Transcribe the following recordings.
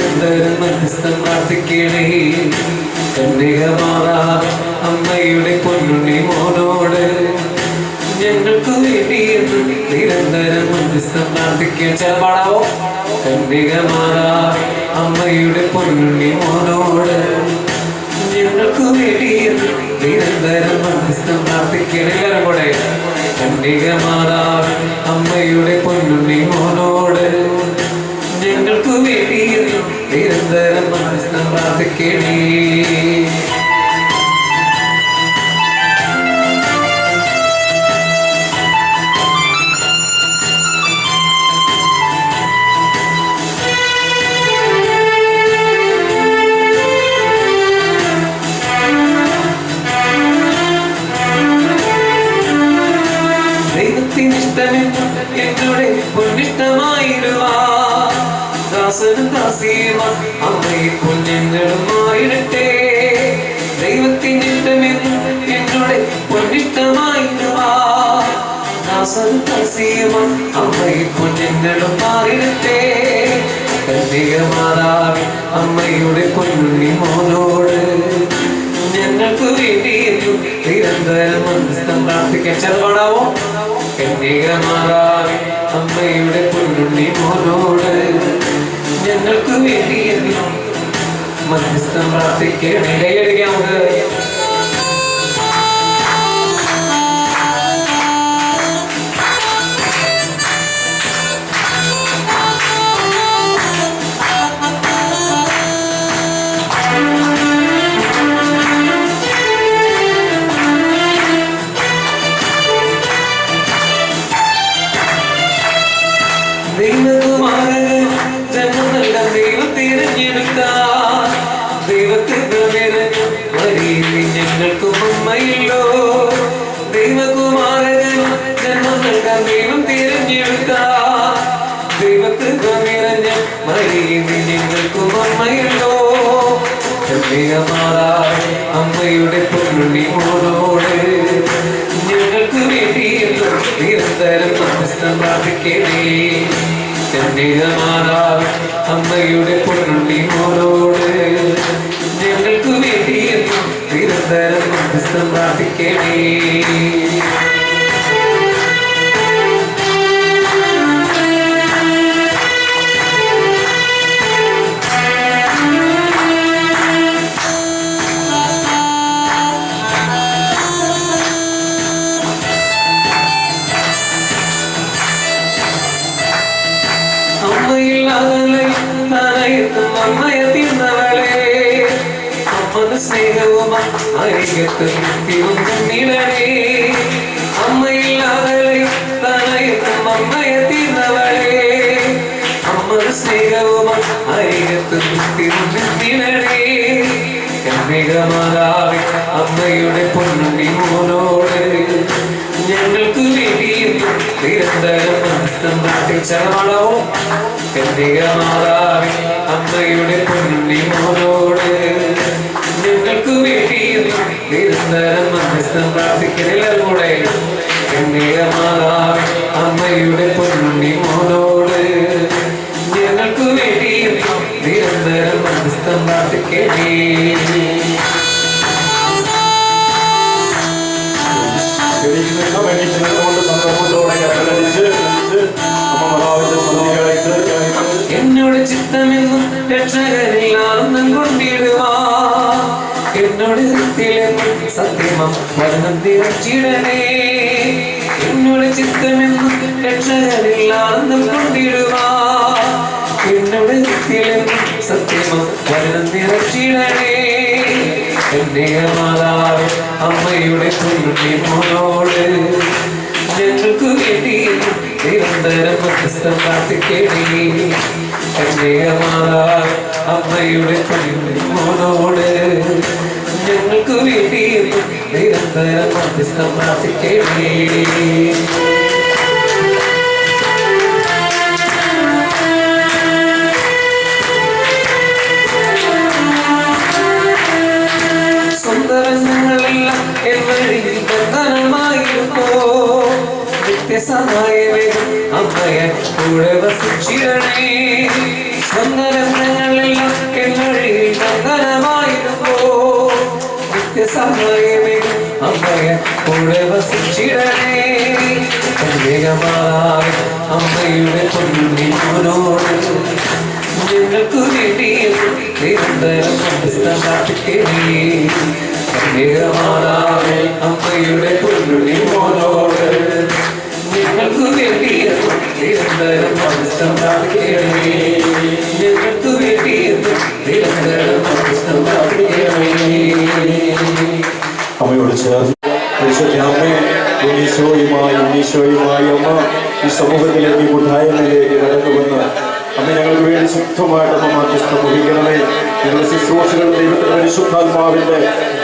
നിരന്തരം മധ്യസ്ഥം പ്രാർത്ഥിക്കണേ. കന്യകമാതാവേ അമ്മയുടെ പൊന്നുണ്ണി മോനോട് ഞങ്ങൾക്ക് വേണ്ടിയെന്നും നിരന്തരം മധ്യസ്ഥം പ്രാർത്ഥിക്കാൻ. പാടാവോ? കന്യകമാതാവേ അമ്മയുടെ പൊന്നുണ്ണി മോനോട് ഞങ്ങൾക്ക് വേണ്ടിയെന്നും നിരന്തരം മധ്യസ്ഥം പ്രാർത്ഥിക്കണം. എല്ലാവരും കൂടെ കന്യകമാതാവേ അമ്മയുടെ പൊന്നുണ്ണി മോനോട് ഞങ്ങൾക്ക് വേണ്ടിയെന്നും നിരന്തരം മധ്യസ്ഥം പ്രാർത്ഥിക്കണേ. എന്നോട് പൊന്നിഷ്ടമായിരുവാ ദാസനും ദാസിയുമാ അമ്മയെ കുഞ്ഞുങ്ങളുമായിരട്ടെ. ദൈവത്തിന് ഇഷ്ടമെന്നും എന്നോട് പൊന്നിഷ്ടമായിരുവാ ദാസനും ദാസിയുമാ അമ്മയെ കുഞ്ഞുങ്ങളുമായിരട്ടെ. കന്യകമാതാവേ അമ്മയുടെ പൊന്നുണ്ണി മോനോട് ഞങ്ങൾക്ക് വേണ്ടിയെന്നും നിരന്തരം മധ്യസ്ഥം പ്രാർത്ഥിക്കാൻ. ചെറുപാടാവോ? കന്യകമാതാവേ അമ്മയുടെ പൊന്നുണ്ണി മോനോട് ഞങ്ങൾക്ക് വേണ്ടിയെന്നും മധ്യസ്ഥം പ്രാർത്ഥിക്കണേ. കൈയടിക്കാം നമുക്ക്. ഞങ്ങൾക്കും അമ്മയില്ലോ ദൈവകുമാരനും ജന്മം നൽകാൻ ദൈവം തിരഞ്ഞെടുത്ത ദൈവകൃപ നിറഞ്ഞ മറിയേ ഞങ്ങൾക്കും അമ്മയില്ലോ. കന്യകമാതാവേ അമ്മയുടെ പൊന്നുണ്ണി മോനോട് ഞങ്ങൾക്ക് വേണ്ടിയെന്നും നിരന്തരം മധ്യസ്ഥം പ്രാർത്ഥിക്കണേ. കന്യകമാതാവേ അമ്മയുടെ പൊന്നുണ്ണി മോനോട് ഞങ്ങൾക്ക് വേണ്ടിയെന്നും നിരന്തരം മധ്യസ്ഥം പ്രാർത്ഥിക്കണേ. അമ്മയില്ലാതെ തനയത്തും അമ്മയെ തിന്നവളെ അമ്മന് സ്നേഹവും അരികത്തും തിരുന്നിടണേ. അമ്മയില്ലാതെ തനയത്തും അമ്മയെ തിന്നവളെ അമ്മന് സ്നേഹവും അരികത്തും തിരുന്നിടണേ. കന്യകമാതാവേ അമ്മയുടെ പൊന്നുണ്ണി മോനോട് ഞങ്ങൾക്ക് വേണ്ടിയെന്നും നിരന്തരം മധ്യസ്ഥം പ്രാർത്ഥിച്ചാളോ. കന്യകമാതാവേ അമ്മയുടെ പൊന്നുണ്ണി മോനോട് ഞങ്ങൾക്ക് വേണ്ടിയെന്നും നിരന്തരം മധ്യസ്ഥം പ്രാർത്ഥിക്കണം. എല്ലാവരും കൂടെ കന്യകമാതാവേ അമ്മയുടെ പൊന്നുണ്ണി മോനോട് ഞങ്ങൾക്ക് വേണ്ടിയെന്നും നിരന്തരം മധ്യസ്ഥം പ്രാർത്ഥിക്കണേ. എന്നോട് ചിത്തമെന്നും രക്ഷകരില്ലാന്നും കൊണ്ടിടുവാ എന്നോട് ഹൃത്തിലെന്നും സത്യമം വചനം തിരച്ചിടണേ. എന്നോട് ചിത്തമെന്നും രക്ഷകരില്ലാന്നും കൊണ്ടിടുവാ എന്നോട് ഹൃത്തിലെന്നും സത്യമം വചനം തിരച്ചിടണേ. കന്യകമാതാവേ അമ്മയുടെ പൊന്നുണ്ണി മോനോട് ഞങ്ങൾക്ക് വേണ്ടിയെന്നും നിരന്തരം മധ്യസ്ഥം പ്രാർത്ഥിക്കണേ. കന്യകമാതാവേ അമ്മയുടെ പൊന്നുണ്ണി മോനോട് ഞങ്ങൾക്ക് വേണ്ടിയെന്നും നിരന്തരം മധ്യസ്ഥം പ്രാർത്ഥിക്കണേ. സ്വന്തങ്ങളെല്ലാം എവരിൽ ബന്ധനമായിരുന്നോ നിത്യസഹായമേ അമ്മയെ കൂടെ വസിച്ചിടണേ. സ്വന്തങ്ങളെല്ലാം കൂടെ വസിച്ചിടണേ കന്യകമാരായ അമ്മയുടെ പൊന്നിനോട് ഞങ്ങൾക്ക് വേണ്ടിയെന്നും നിരന്തരം പ്രാർത്ഥിക്കണേ കന്യകമാരായ അമ്മയുടെ പൊന്നിനോട് ഞങ്ങൾക്ക് വേണ്ടിയെന്നും നിരന്തരം പ്രാർത്ഥിക്കണേ ഞങ്ങൾക്ക് വേണ്ടിയെന്നും നിരന്തരം പ്രാർത്ഥിക്കണേ. അമ്മയോട് ചേർന്ന് അമ്മേ ഉണ്ണീശോയുമായി അമ്മ ഈ സമൂഹത്തിലേക്ക് ഈ കൂട്ടായ്മയിലേക്ക് കടന്നുവന്ന് അമ്മ ഞങ്ങൾക്ക് വേണ്ടി ശക്തമായിട്ട് അമ്മ മാധ്യസ്ഥം വഹിക്കണമേ. ഞങ്ങളുടെ ശുശ്രൂഷകൾ ദൈവത്തിന്റെ പരിശുദ്ധാത്മാവിന്റെ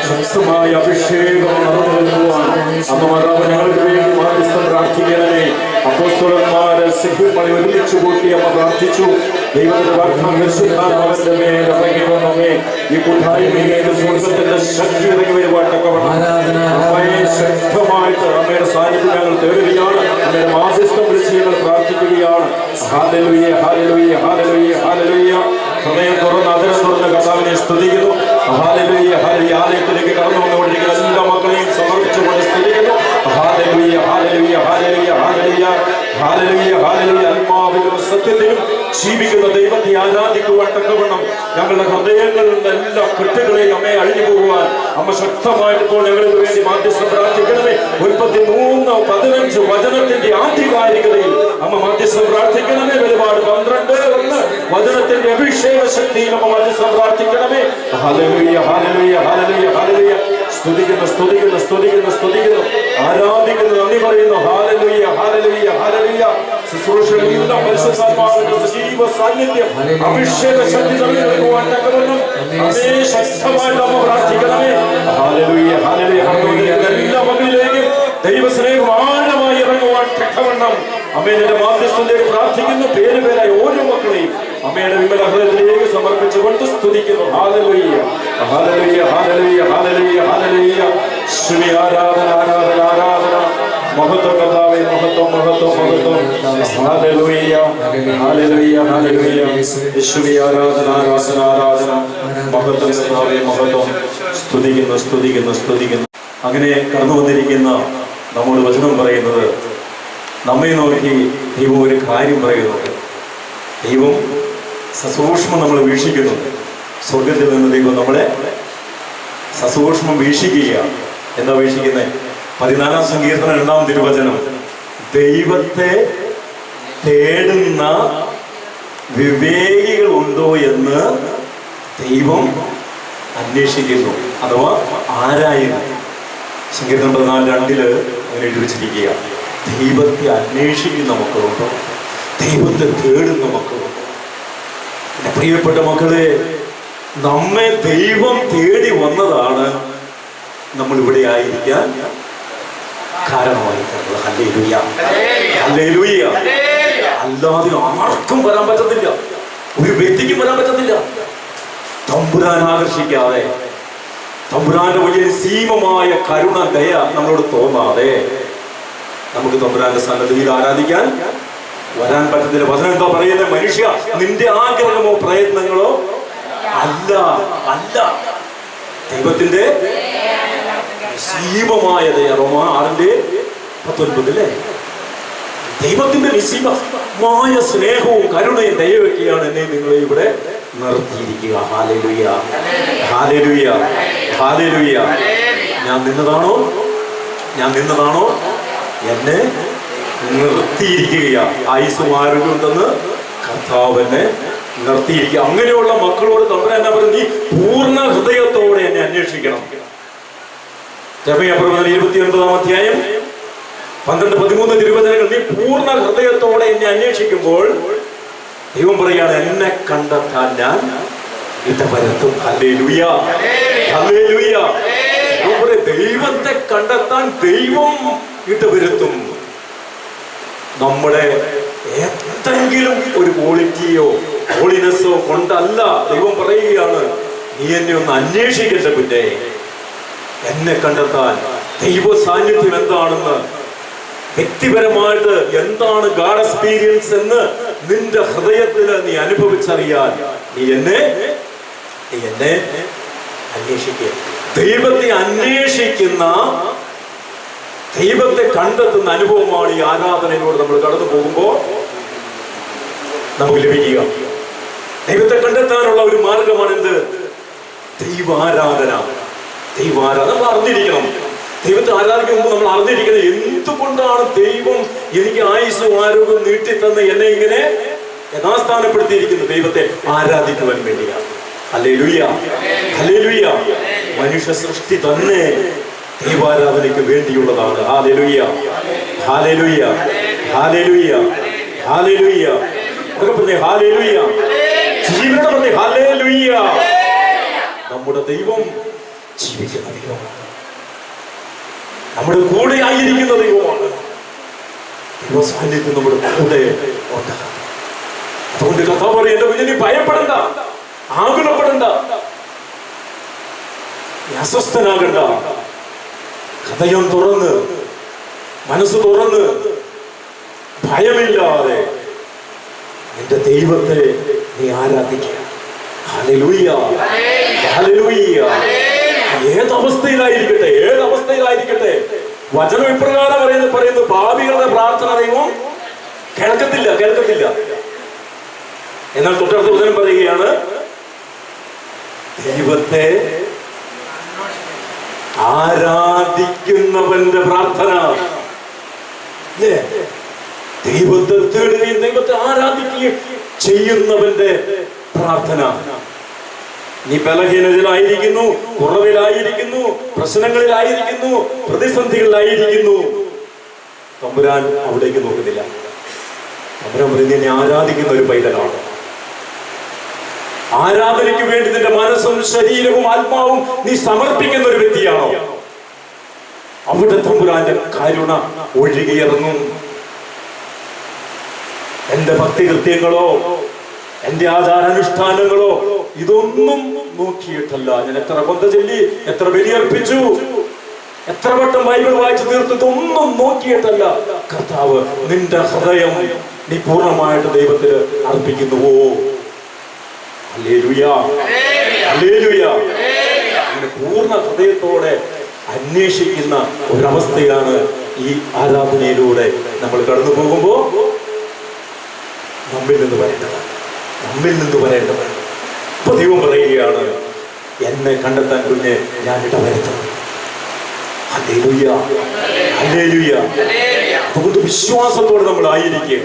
ശക്തമായ അഭിഷേകം നടന്നുവരുവാൻ അമ്മ മാതാവ് ഞങ്ങൾക്ക് വേണ്ടി മാധ്യസ്ഥം പ്രാർത്ഥിക്കണമേ. അപ്പോസ്തലന്മാരെ സിംഹമണി ഒരുമിച്ച് കൂട്ടി അമ്മ പ്രാർത്ഥിച്ചു. ദൈവത്തിന്റെ വാഗ്ദാനം പരിശുദ്ധാത്മാവിന്റെ മേൽ ഇറങ്ങി വന്നമേ. ഈ കൂട്ടായ്മയിലേക്ക് സ്വർഗ്ഗത്തിന്റെ ശക്തി ഇറങ്ങി വരുവാൻ അമ്മയെ ശക്തമായിട്ട് അമ്മയുടെ സാന്നിധ്യം ഞങ്ങൾ തേടുകയാണ്. അമ്മയുടെ മാധ്യസ്ഥം വിളിച്ച് ഞങ്ങൾ പ്രാർത്ഥിക്കുകയാണ്. ഹല്ലേലൂയ ഹല്ലേലൂയ ഹല്ലേലൂയ ഹല്ലേലൂയ. ഹൃദയം തുറന്ന് അതിരം തുറന്ന് കർത്താവിനെ സ്തുതിക്കുന്നു. Hallelujah hallelujah. ആലയത്തിലേക്ക് കടന്നു വന്നുകൊണ്ടിരിക്കുന്ന എല്ലാ മക്കളെയും സമർപ്പിച്ചുകൊണ്ട് സ്തുതിക്കുന്നു. ഹല്ലേലൂയ ഹല്ലേലൂയ ഹല്ലേലൂയ ഹല്ലേലൂയ ഹല്ലേലൂയ ഹല്ലേലൂയ. ആത്മാവിലും സത്യത്തിലും ജീവിക്കുന്ന ദൈവത്തെ ആരാധിക്കുവാൻ തക്കവണ്ണം ഞങ്ങളുടെ ഹൃദയങ്ങളിൽ നിന്ന് എല്ലാ കെട്ടുകളെയും അമ്മയെ അഴിഞ്ഞു പോകുവാൻ അമ്മ ശക്തമായിട്ട് ഇപ്പോൾ ഞങ്ങൾക്ക് വേണ്ടി മാധ്യസ്ഥം പ്രാർത്ഥിക്കണമേ. 33:15 വചനത്തിന്റെ ആധികാരികതയിൽ അമ്മ മാധ്യസ്ഥം പ്രാർത്ഥിക്കണമേ. വെളിപാട് 12:1 വചനത്തിന്റെ അഭിഷേക ശക്തിയിൽ അമ്മ മാധ്യസ്ഥം പ്രാർത്ഥിക്കണമേ. ഹല്ലേലൂയ ഹല്ലേലൂയ ഹല്ലേലൂയ ഹല്ലേലൂയ. സ്തുതിക്കുന്നു സ്തുതിക്കുന്നു സ്തുതിക്കുന്നു സ്തുതിക്കുന്നു ആരാധിക്കുന്നു നന്ദി പറയുന്നു. ഹല്ലേലൂയ ഹല്ലേലൂയ ഹല്ലേലൂയ. ശുശ്രൂഷകളെല്ലാം പരിശുദ്ധാത്മാവിന്റെ സജീവ സാന്നിധ്യം അഭിഷേക ശക്തി നൽകുവാൻ തക്കവണ്ണം അതേ ശക്തമായിട്ട് അമ്മ പ്രാർത്ഥിക്കണമേ. Hallelujah hallelujah. എല്ലാ മക്കളിലേക്കും ദൈവസ്നേഹം ആഴമായി ഇറങ്ങുവാൻ തക്കവണ്ണം അമ്മയുടെ മാധ്യസ്ഥതയിലേക്ക് പ്രാർത്ഥിക്കുന്നു. പേരുപേരായി ഓരോ മക്കളെയും അമ്മയുടെ വിമല ഹൃദയത്തിലേക്ക് സമർപ്പിച്ചുകൊണ്ട് സ്തുതിക്കുന്നു. ഹല്ലേലൂയ ഹല്ലേലൂയ ഹല്ലേലൂയ ഹല്ലേലൂയ ഹല്ലേലൂയ. സ്തുതി ആരാധന ആരാധന ആരാധന. മഹത്വം കർത്താവേ മഹത്വം മഹത്വം മഹത്വം. ഹല്ലേലൂയ ഹല്ലേലൂയ ഹല്ലേലൂയ. യേശുവേ ആരാധന ആരാധന ആരാധന. മഹത്വം കർത്താവേ മഹത്വം. സ്തുതിക്കുന്നു സ്തുതിക്കുന്നു സ്തുതിക്കുന്നു. അങ്ങനെ കടന്നു വന്നിരിക്കുന്ന നമ്മോട് വചനം പറയുന്നത് നമ്മെ നോക്കി ദൈവം ഒരു കാര്യം പറയുന്നുണ്ട്. ദൈവം സസൂക്ഷ്മം നമ്മൾ വീക്ഷിക്കുന്നുണ്ട്. സ്വർഗത്തിൽ നിന്ന് ദൈവം നമ്മളെ സസൂക്ഷ്മം വീക്ഷിക്കുകയാണ്. എന്താ വീക്ഷിക്കുന്നത്? 14-ാം സങ്കീർത്തനം 2-ാം തിരുവചനം. ദൈവത്തെ തേടുന്ന വിവേകികൾ ഉണ്ടോ എന്ന് ദൈവം അന്വേഷിക്കുന്നു, അഥവാ ആരായുന്നു. സങ്കീർത്തനം 14:2 അങ്ങനെ എഴുതി വെച്ചിരിക്കുക. ദൈവത്തെ അന്വേഷിക്കുന്ന മക്കളുണ്ടോ? ദൈവത്തെ തേടുന്ന മക്കളുണ്ടോ? എൻ്റെ പ്രിയപ്പെട്ട മക്കളെ, നമ്മെ ദൈവം തേടി വന്നതാണ് നമ്മൾ ഇവിടെ ആയിരിക്കാൻ കാരണമായിരിക്കുന്നത്. Hallelujah hallelujah. അല്ലാതെ ആർക്കും വരാൻ പറ്റത്തില്ല, ഒരു വ്യക്തിക്കും വരാൻ പറ്റത്തില്ല. തമ്പുരാൻ ആകർഷിക്കാതെ, തമ്പുരാന്റെ വലിയ നിസ്സീമമായ കരുണ ദയ നമ്മളോട് തോന്നാതെ നമുക്ക് തമ്പുരാന്റെ സന്നിധിയിൽ ആരാധിക്കാൻ വരാൻ പറ്റത്തില്ല. വചനം എന്താ പറയുന്നത്? മനുഷ്യ, നിന്റെ ആഗ്രഹമോ പ്രയത്നങ്ങളോ അല്ല അല്ല ദൈവത്തിന്റെ നിസ്സീമമായ ദയ. റോമാ 6:19 ദൈവത്തിന്റെ നിസ്സീമമായ സ്നേഹവും കരുണയും ദയവൊക്കെയാണ് എന്നെ നിങ്ങളെ ഇവിടെ നിർത്തിയിരിക്കുക. ഹല്ലേലൂയ ഹല്ലേലൂയ ഹല്ലേലൂയ. ഞാൻ നിന്നതാണോ എന്നെ നിർത്തിയിരിക്കുകയാ. ആയുസ്സും ആരോഗ്യവും തന്ന് കർത്താവ് എന്നെ നിർത്തിയിരിക്കുക. അങ്ങനെയുള്ള മക്കളോട് തമ്പുരാൻ എന്നാ പറയുന്നത്? നീ പൂർണ്ണ ഹൃദയത്തോടെ എന്നെ അന്വേഷിക്കണം. യെരമ്യാ 29-ാം അധ്യായം 12-13 തിരുവചനങ്ങൾ. നീ പൂർണ്ണ ഹൃദയത്തോടെ എന്നെ അന്വേഷിക്കുമ്പോൾ ദൈവം പറയാണ്, എന്നെ കണ്ടെത്താൻ ഞാൻ ഇടവരുത്തും. Hallelujah hallelujah. ദൈവത്തെ കണ്ടെത്താൻ ദൈവം ഇടവരുത്തും. നമ്മളെ എന്തെങ്കിലും ഒരു ക്വാളിറ്റിയോ ഹോളിനെസ്സോ കൊണ്ടല്ല. ദൈവം പറയുകയാണ്, നീ എന്നെ ഒന്ന് അന്വേഷിക്കട്ടെ. പിന്നെ എന്നെ കണ്ടെത്താൻ ദൈവ സാന്നിധ്യം എന്താണെന്ന്, വ്യക്തിപരമായിട്ട് എന്താണ് ഗാഡ് എക്സ്പീരിയൻസ് എന്ന് നിന്റെ ഹൃദയത്തിൽ നീ അനുഭവിച്ചറിയാൻ നീ എന്നെ അന്വേഷിക്കുക. ദൈവത്തെ അന്വേഷിക്കുന്ന ദൈവത്തെ കണ്ടെത്തുന്ന അനുഭവമാണ് ഈ ആരാധനയിലൂടെ നമ്മൾ കടന്നു പോകുമ്പോൾ നമുക്ക് ലഭിക്കുക. ദൈവത്തെ കണ്ടെത്താനുള്ള ഒരു മാർഗമാണ് എന്ത്? ദൈവാരാധന. ദൈവാരാധന നമ്മൾ അറിഞ്ഞിരിക്കണം. ദൈവത്തെ ആരാധിക്കുമ്പോൾ നമ്മൾ അറിഞ്ഞിരിക്കുന്നത് എന്തുകൊണ്ടാണ് ദൈവം എനിക്ക് ആയുസ്സും ആരോഗ്യവും നീട്ടിത്തന്ന് എന്നെ ഇങ്ങനെ യഥാസ്ഥാനപ്പെടുത്തിയിരിക്കുന്നത്? ദൈവത്തെ ആരാധിക്കുവാൻ വേണ്ടിയാണ്. Hallelujah, hallelujah. മനുഷ്യ സൃഷ്ടി തന്നെ ദൈവാരാധനയ്ക്ക് വേണ്ടിയുള്ളതാണ്. ഹല്ലേലൂയ, ഹല്ലേലൂയ, ഹല്ലേലൂയ, ഹല്ലേലൂയ. ഹല്ലേലൂയ. ജീവനോടെ പറഞ്ഞേ ഹല്ലേലൂയ. നമ്മുടെ ദൈവം ജീവിക്കുന്ന ദൈവമാണ്. നമ്മുടെ കൂടെ ആയിരിക്കുന്ന ദൈവമാണ്. ദൈവ സാന്നിധ്യം നമ്മുടെ കൂടെ ഉണ്ട്. അതുകൊണ്ട് കർത്താവ് പറയും, എന്റെ കുഞ്ഞിനെ ഭയപ്പെടണ്ട, ആകുലപ്പെടണ്ട, അസ്വസ്ഥനാകണ്ട. ഹൃദയം തുറന്ന്, മനസ്സ് തുറന്ന്, ഭയമില്ലാതെ നിന്റെ ദൈവത്തെ നീ ആരാധിക്കുക. Hallelujah, hallelujah. ഏതവസ്ഥയിലായിരിക്കട്ടെ, ഏതവസ്ഥയിലായിരിക്കട്ടെ, വചനം ഇപ്രകാരം പറയുന്നു, പാപികളുടെ പ്രാർത്ഥന ദൈവം കേൾക്കത്തില്ല. എന്നാൽ തൊട്ടടുത്ത വചനം പറയുകയാണ്, ദൈവത്തെ ആരാധിക്കുന്നവന്റെ പ്രാർത്ഥന. ദൈവത്തെ തേടുകയും ദൈവത്തെ ആരാധിക്കുകയും ചെയ്യുന്നവന്റെ പ്രാർത്ഥന. നീ ബലഹീനതയിലായിരിക്കുന്നു, കുറവിലായിരിക്കുന്നു, പ്രശ്നങ്ങളിലായിരിക്കുന്നു, പ്രതിസന്ധികളിലായിരിക്കുന്നു, തമ്പുരാൻ അവിടേക്ക് നോക്കുന്നില്ല. തമ്പുരാൻ പറയുന്നത്, നീ ആരാധിക്കുന്ന ഒരു പൈതലാണ്. ആരാധനയ്ക്ക് വേണ്ടി നിന്റെ മനസ്സും ശരീരവും ആത്മാവും നീ സമർപ്പിക്കുന്ന ഒരു വ്യക്തിയാണോ? അവിടെ തമ്പുരാന്റെ കരുണ ഒഴുകിയിറങ്ങും. എന്റെ ഭക്തികൃത്യങ്ങളോ എന്റെ ആചാരാനുഷ്ഠാനങ്ങളോ ഇതൊന്നും നോക്കിയിട്ടല്ല. ഞാൻ എത്ര കൊന്ത ചൊല്ലി, എത്ര ബലിയർപ്പിച്ചു, എത്ര വട്ടം ബൈബിൾ വായിച്ചു തീർത്തിട്ടൊന്നും നോക്കിയിട്ടല്ല. കർത്താവ് നിന്റെ ഹൃദയം നീ പൂർണ്ണമായിട്ട് ദൈവത്തിന് അർപ്പിക്കുന്നുവോ? Hallelujah, hallelujah. അങ്ങനെ പൂർണ്ണ ഹൃദയത്തോടെ അന്വേഷിക്കുന്ന ഒരവസ്ഥയാണ് ഈ ആരാധനയിലൂടെ നമ്മൾ കടന്നു പോകുമ്പോൾ നമ്മിൽ നിന്ന് വരേണ്ടത്. ഇപ്പൊ ദൈവം പറയുകയാണ്, എന്നെ കണ്ടെത്താൻ കുഞ്ഞെ ഞാൻ ഇടവരുത്തും. Hallelujah, hallelujah. അതുകൊണ്ട് വിശ്വാസത്തോടെ നമ്മൾ ആയിരിക്കുക.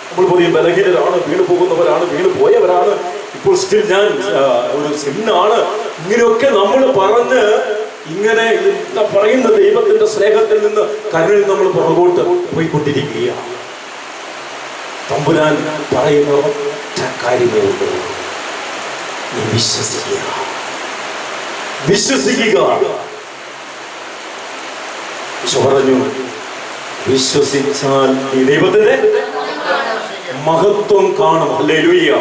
നമ്മൾ പറയും ബലഹീനരാണ്, വീണ് പോകുന്നവരാണ്, വീണ് പോയവരാണ്, ഇപ്പോൾ സ്റ്റിൽ ഞാൻ ഒരു സിന്നാണ്, ഇങ്ങനെയൊക്കെ നമ്മൾ പറഞ്ഞ് ഇങ്ങനെ പറയുന്ന ദൈവത്തിന്റെ സ്നേഹത്തിൽ നിന്ന് കരുണിൽ നമ്മൾ പുറകോട്ട് പോയിക്കൊണ്ടിരിക്കുകയാണ്. തമ്പുരാൻ പറയുന്ന ഒറ്റ കാര്യമേ ഉള്ളൂ, നീ വിശ്വസിക്കുക. പറഞ്ഞു, വിശ്വസിച്ചാൽ ഈ ദൈവത്തിന്റെ മഹത്വം കാണും. ഹല്ലേലൂയ.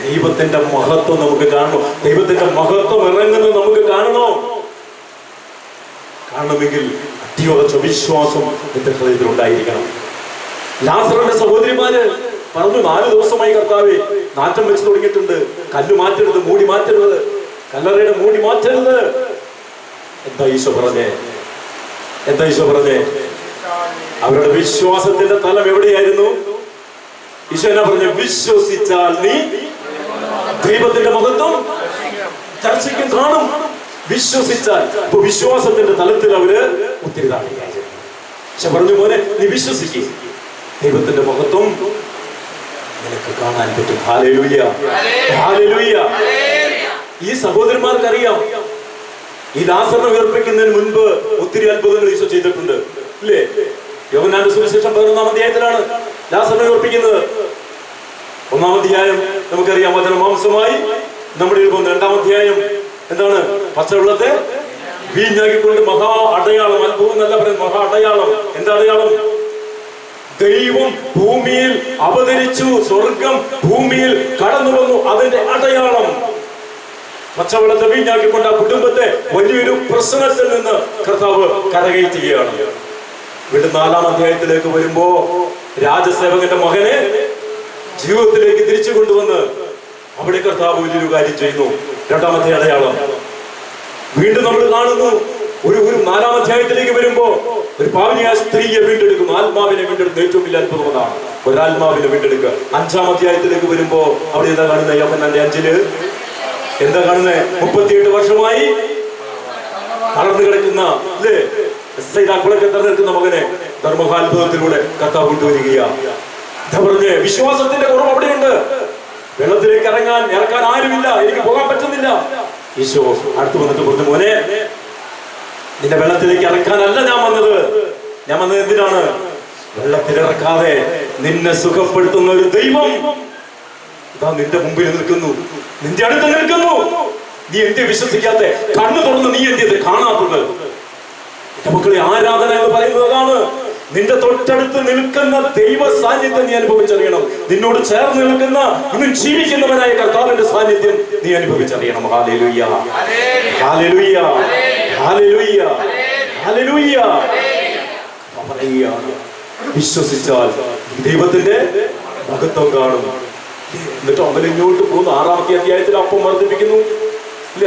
ദൈവത്തിന്റെ മഹത്വം നമുക്ക് കാണണം. ദൈവത്തിന്റെ മഹത്വം ഇറങ്ങുന്നത് നമുക്ക് കാണണമെങ്കിൽ അടിയുറച്ച വിശ്വാസം നിന്റെ ഹൃദയത്തിൽ ഉണ്ടായിരിക്കണം. ലാസറിന്റെ സഹോദരിമാര് പറഞ്ഞു, 4 ദിവസമായി കർത്താവേ നാറ്റം വെച്ച് തുടങ്ങിയിട്ടുണ്ട്, കല്ല് മാറ്റരുത്, മൂടി മാറ്റരുത്, കല്ലറയുടെ മൂടി മാറ്റരുത്. എന്താ ഈശോ പറഞ്ഞേ? അവരുടെ വിശ്വാസത്തിന്റെ തലം എവിടെയായിരുന്നു? ഈശോ എന്നാ പറഞ്ഞു? വിശ്വസിച്ചാൽ നീ ദൈവത്തിന്റെ മഹത്വം ദർശിക്കും, കാണും. വിശ്വസിച്ചാൽ. ഇപ്പൊ വിശ്വാസത്തിന്റെ തലത്തിൽ അവര് ഒത്തിരി താഴെയായിരുന്നു. പക്ഷെ പറഞ്ഞു, മോനെ നീ വിശ്വസിക്കുക, ദൈവത്തിന്റെ മഹത്വം നിനക്ക് കാണാൻ പറ്റും. Hallelujah, hallelujah. ഈ സഹോദരന്മാർക്ക് അറിയാം, ഈ ലാസറിനെ ഉയർപ്പിക്കുന്നതിന് മുൻപ് ഒത്തിരി അത്ഭുതങ്ങൾ ഈശോ ചെയ്തിട്ടുണ്ട്, ഇല്ലേ? യോഹന്നാന്റെ സുവിശേഷം 11-ാം അധ്യായത്തിലാണ് ലാസറിനെ ഉയർപ്പിക്കുന്നത്. 1-ാം അധ്യായം നമുക്കറിയാം, വചനം മാംസമായി നമ്മുടെ 2-ാം അധ്യായം എന്താണ്? പച്ചവെള്ളത്തെ വീഞ്ഞാക്കിക്കൊണ്ട് മഹാ അടയാളം. അത്ഭുതം എന്നല്ല പറയുന്നത്, മഹാ അടയാളം. എന്താ അടയാളം? ദൈവം ഭൂമിയിൽ അവതരിച്ചു, സ്വർഗം ഭൂമിയിൽ കടന്നു വന്നു, അതിന്റെ അടയാളം. പച്ചവെള്ളത്തെ വീഞ്ഞാക്കിക്കൊണ്ട് ആ കുടുംബത്തെ വലിയൊരു പ്രശ്നത്തിൽ നിന്ന് കർത്താവ് കരകയറ്റുകയാണ്. വീണ്ടും 4-ാം അധ്യായത്തിലേക്ക് വരുമ്പോ രാജസേവകന്റെ മകനെ ജീവിതത്തിലേക്ക് തിരിച്ചു കൊണ്ടുവന്ന് അവിടെ കർത്താവ് വലിയൊരു കാര്യം ചെയ്യുന്നു. 2-ാമത്തെ അടയാളം. വീണ്ടും നമ്മൾ കാണുന്നു ഒരു 4-ാം അധ്യായത്തിലേക്ക് വരുമ്പോ ഒരു പാവനിയായ സ്ത്രീയെ വീണ്ടെടുക്കുന്നു. ആത്മാവിനെ വീണ്ടെടുക്കുന്ന ഏറ്റവും വലിയ അത്ഭുതമാണ് ഒരാത്മാവിനെ വീണ്ടെടുക്കുക. 5-ാം അധ്യായത്തിലേക്ക് വരുമ്പോ അവിടെ എന്താ കാണുന്നത്? യോഹന്നാന്റെ 5-ല് എന്താ കാണുന്നത്? 38 വർഷമായി തളർന്നു കിടക്കുന്ന അല്ലേ കുളക്കെ തളർന്നിരിക്കുന്ന മകനെ ധർമ്മകാത്ഭുതത്തിലൂടെ കർത്താവ് കൊണ്ടുവരികയാണ്. എന്താ പറഞ്ഞേ? വിശ്വാസത്തിന്റെ കുറവ് അവിടെയുണ്ട്. വെള്ളത്തിലേക്ക് ഇറക്കാൻ ആരുമില്ല, എനിക്ക് പോകാൻ പറ്റുന്നില്ല. ഈശോ അടുത്ത് വന്നിട്ട് പറഞ്ഞു, മോനെ, നിന്റെ വെള്ളത്തിലേക്ക് ഇറക്കാനല്ല ഞാൻ വന്നത്. ഞാൻ വന്നത് എന്തിനാണ്? വെള്ളത്തിലിറക്കാതെ നിന്നെ സുഖപ്പെടുത്തുന്ന ഒരു ദൈവം ഇതാ നിന്റെ മുമ്പിൽ നിൽക്കുന്നു, നിന്റെ അടുത്ത് നിൽക്കുന്നു. നീ എന്ത് വിശ്വസിക്കാതെ? കണ്ണു തുറന്ന് നീ എന്ത് കാണാത്തത്? എന്റെ മക്കളെ, ആരാധന എന്ന് പറയുന്നത് അതാണ്. നിന്റെ തൊട്ടടുത്ത് നിൽക്കുന്ന ദൈവ സാന്നിധ്യം നീ അനുഭവിച്ചറിയണം. നിന്നോട് ചേർന്ന് നിൽക്കുന്ന ഇന്ന് ജീവിക്കുന്നവനായ കർത്താവിന്റെ സാന്നിധ്യം നീ അനുഭവിച്ചറിയണം. ഹല്ലേലൂയ, ഹല്ലേലൂയ, ഹല്ലേലൂയ, ഹല്ലേലൂയ. വിശ്വസിച്ചാൽ ദൈവത്തിന്റെ മഹത്വം കാണും. എന്നിട്ട് അവൻ ഇങ്ങോട്ട് പോകുന്നു. 6-ാമത്തെ അധ്യായത്തിൽ അപ്പം വർദ്ധിപ്പിക്കുന്നു.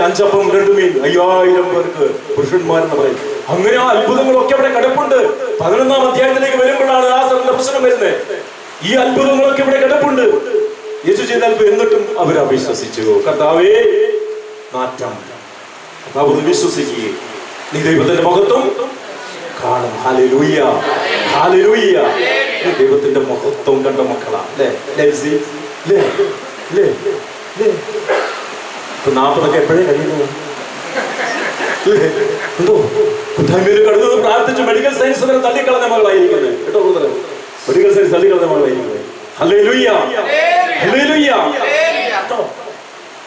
5 അപ്പം 2 മീൻ 5000 പേർക്ക് പുരുഷന്മാരെന്ന് പറയും. അങ്ങനെ ആ അത്ഭുതങ്ങളൊക്കെ അവിടെ കിടപ്പുണ്ട്. 11-ാം അധ്യായത്തിലേക്ക് വരുമ്പോഴാണ് ആ പ്രശ്നം വരുന്നത്. ഈ അത്ഭുതങ്ങളൊക്കെ ഇവിടെ കിടപ്പുണ്ട്. യേശു ചെയ്ത അത്ഭുതം എന്നിട്ടും അവർ അവിശ്വസിച്ചു. കർത്താവേ, മാറ്റം. കർത്താവ് വിശ്വസിക്കുകയും നീ ദൈവത്തിന്റെ മഹത്വം കാണും. Hallelujah, hallelujah. ദൈവത്തിന്റെ മഹത്വം കണ്ട മക്കളാ അല്ലേ? 40 എപ്പോഴേ കഴിയുന്നു? എന്തോ കുട്ടായ്മയിൽ കടന്നു പ്രാർത്ഥിച്ചു മെഡിക്കൽ സയൻസ് വരെ തള്ളിക്കളഞ്ഞ മകളായിരിക്കുന്നത് കേട്ടോ. മെഡിക്കൽ സയൻസ് തള്ളിക്കളഞ്ഞ മകളായിരിക്കുന്നത്. ഹല്ലേലൂയ, ഹല്ലേലൂയ.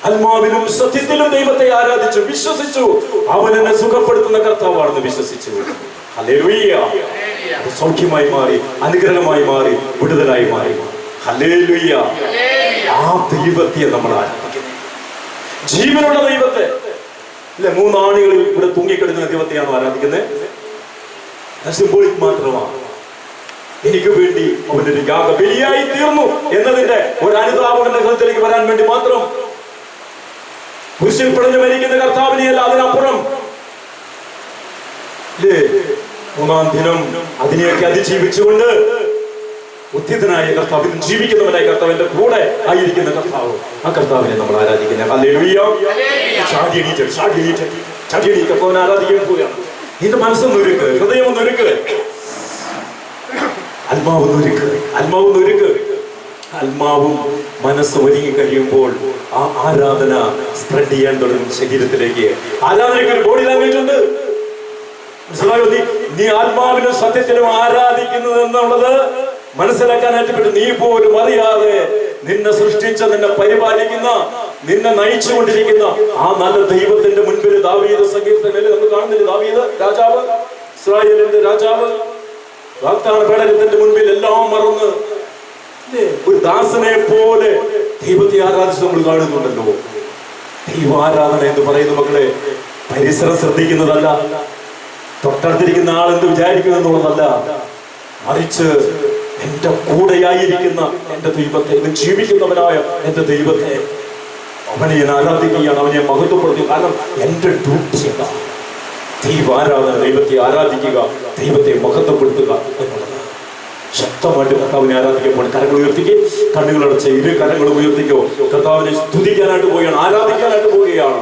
ആത്മാവിലും സത്യത്തിലും ദൈവത്തെ ആരാധിച്ചു, വിശ്വസിച്ചു. അവൻ എന്നെ സുഖപ്പെടുത്തുന്ന കർത്താവാണെന്ന് വിശ്വസിച്ചു. ഹല്ലേലൂയ. സൗഖ്യമായി മാറി, അനുഗ്രഹമായി മാറി, വിടുതലായി മാറി. ഹല്ലേലൂയ. ആ ദൈവത്തെ നമ്മൾ ആരാധിക്കുന്നത്, ജീവനുള്ള ദൈവത്തെ അല്ലെ. 3 ആണികളിൽ ഇവിടെ തൂങ്ങിക്കിടക്കുന്ന ദൈവത്തെയാണ് ആരാധിക്കുന്നത്. സിംബോളിക് മാത്രമാണ്. എനിക്ക് വേണ്ടി അവനൊരു യാഗബലിയായി തീർന്നു എന്നതിന്റെ ഒരു അനുതാപകന്റെ ഹൃദയത്തിലേക്ക് വരാൻ വേണ്ടി മാത്രം കുരിശിൽ പിടഞ്ഞു മരിക്കുന്ന കർത്താവിനെയല്ല, അതിനപ്പുറം 3-ാം ദിനം അതിനെയൊക്കെ അതിജീവിച്ചുകൊണ്ട് ഉദ്ധിതനായ കർത്താവ്, ജീവിക്കുന്നവനായ കർത്താവിന്റെ കൂടെ ആയിരിക്കുന്ന കർത്താവ്, ആ കർത്താവിനെ നമ്മൾ ആരാധിക്കുന്നത്. ഹല്ലേലൂയ. കർത്താവിനെ ആരാധിക്കാൻ പോവുകയാണ്. നിന്റെ മനസ്സൊന്നൊരുക്ക്, ഹൃദയമൊന്നൊരുക്ക്, ആത്മാവൊന്നൊരുക്ക്. ആത്മാവും മനസ്സ് ഒരുങ്ങി കഴിയുമ്പോൾ ആ ആരാധന സ്പ്രെഡ് ചെയ്യാൻ തുടങ്ങും ശരീരത്തിലേക്ക്. ആരാധനയ്ക്ക് ഒരു ബോഡി ലാംഗ്വേജ് ഉണ്ട്. മനസ്സിലായോ? നീ ആത്മാവിനും സത്യത്തിനും ആരാധിക്കുന്നത് എന്നുള്ളത് മനസ്സിലാക്കാനായിട്ട് പറ്റും. നീ പോലും അറിയാതെ നിന്നെ സൃഷ്ടിച്ച, നിന്നെ പരിപാലിക്കുന്ന, നിന്നെ നയിച്ചുകൊണ്ടിരിക്കുന്ന ആ നല്ല ദൈവത്തിന്റെ മുൻപിൽ ദാവീദ് സങ്കീർത്തനത്തിൽ നമ്മൾ കാണുന്നില്ല. ദാവീദ് രാജാവ്, ഇസ്രായേലിന്റെ രാജാവ്, വാഗ്ദാന പേടകത്തിന്റെ മുൻപിൽ എല്ലാം മറന്ന് ഒരു ദാസനെ പോലെ ദൈവത്തെ ആരാധിച്ച് നമ്മൾ കാണുന്നുണ്ടല്ലോ. ദൈവാരാധന എന്ന് പറയുന്ന മക്കളെ പരിസരം ശ്രദ്ധിക്കുന്നതല്ല, തൊട്ടടുത്തിരിക്കുന്ന ആളെന്ത് വിചാരിക്കുമെന്നുള്ളതല്ല, മറിച്ച് എന്റെ കൂടെയായിരിക്കുന്ന എന്റെ ദൈവത്തെ, ജീവിക്കുന്നവനായ എന്റെ ദൈവത്തെ, അവനെ ഞാൻ ആരാധിക്കുകയാണ്, അവനെ മഹത്വപ്പെടുത്തുക. കാരണം എന്റെ ഡ്യൂട്ടി എന്താ? ദൈവാരാധന, ദൈവത്തെ ആരാധിക്കുക, ദൈവത്തെ മഹത്വപ്പെടുത്തുക എന്നുള്ളത്. ശക്തമായിട്ട് കർത്താവിനെ ആരാധിക്കുമ്പോൾ കരങ്ങൾ ഉയർത്തിക്കോ, കണ്ണുകളടച്ച് 2 കരങ്ങൾ ഉയർത്തിക്കോ. കർത്താവിനെ സ്തുതിക്കാനായിട്ട് പോവുകയാണ്, ആരാധിക്കാനായിട്ട് പോവുകയാണ്.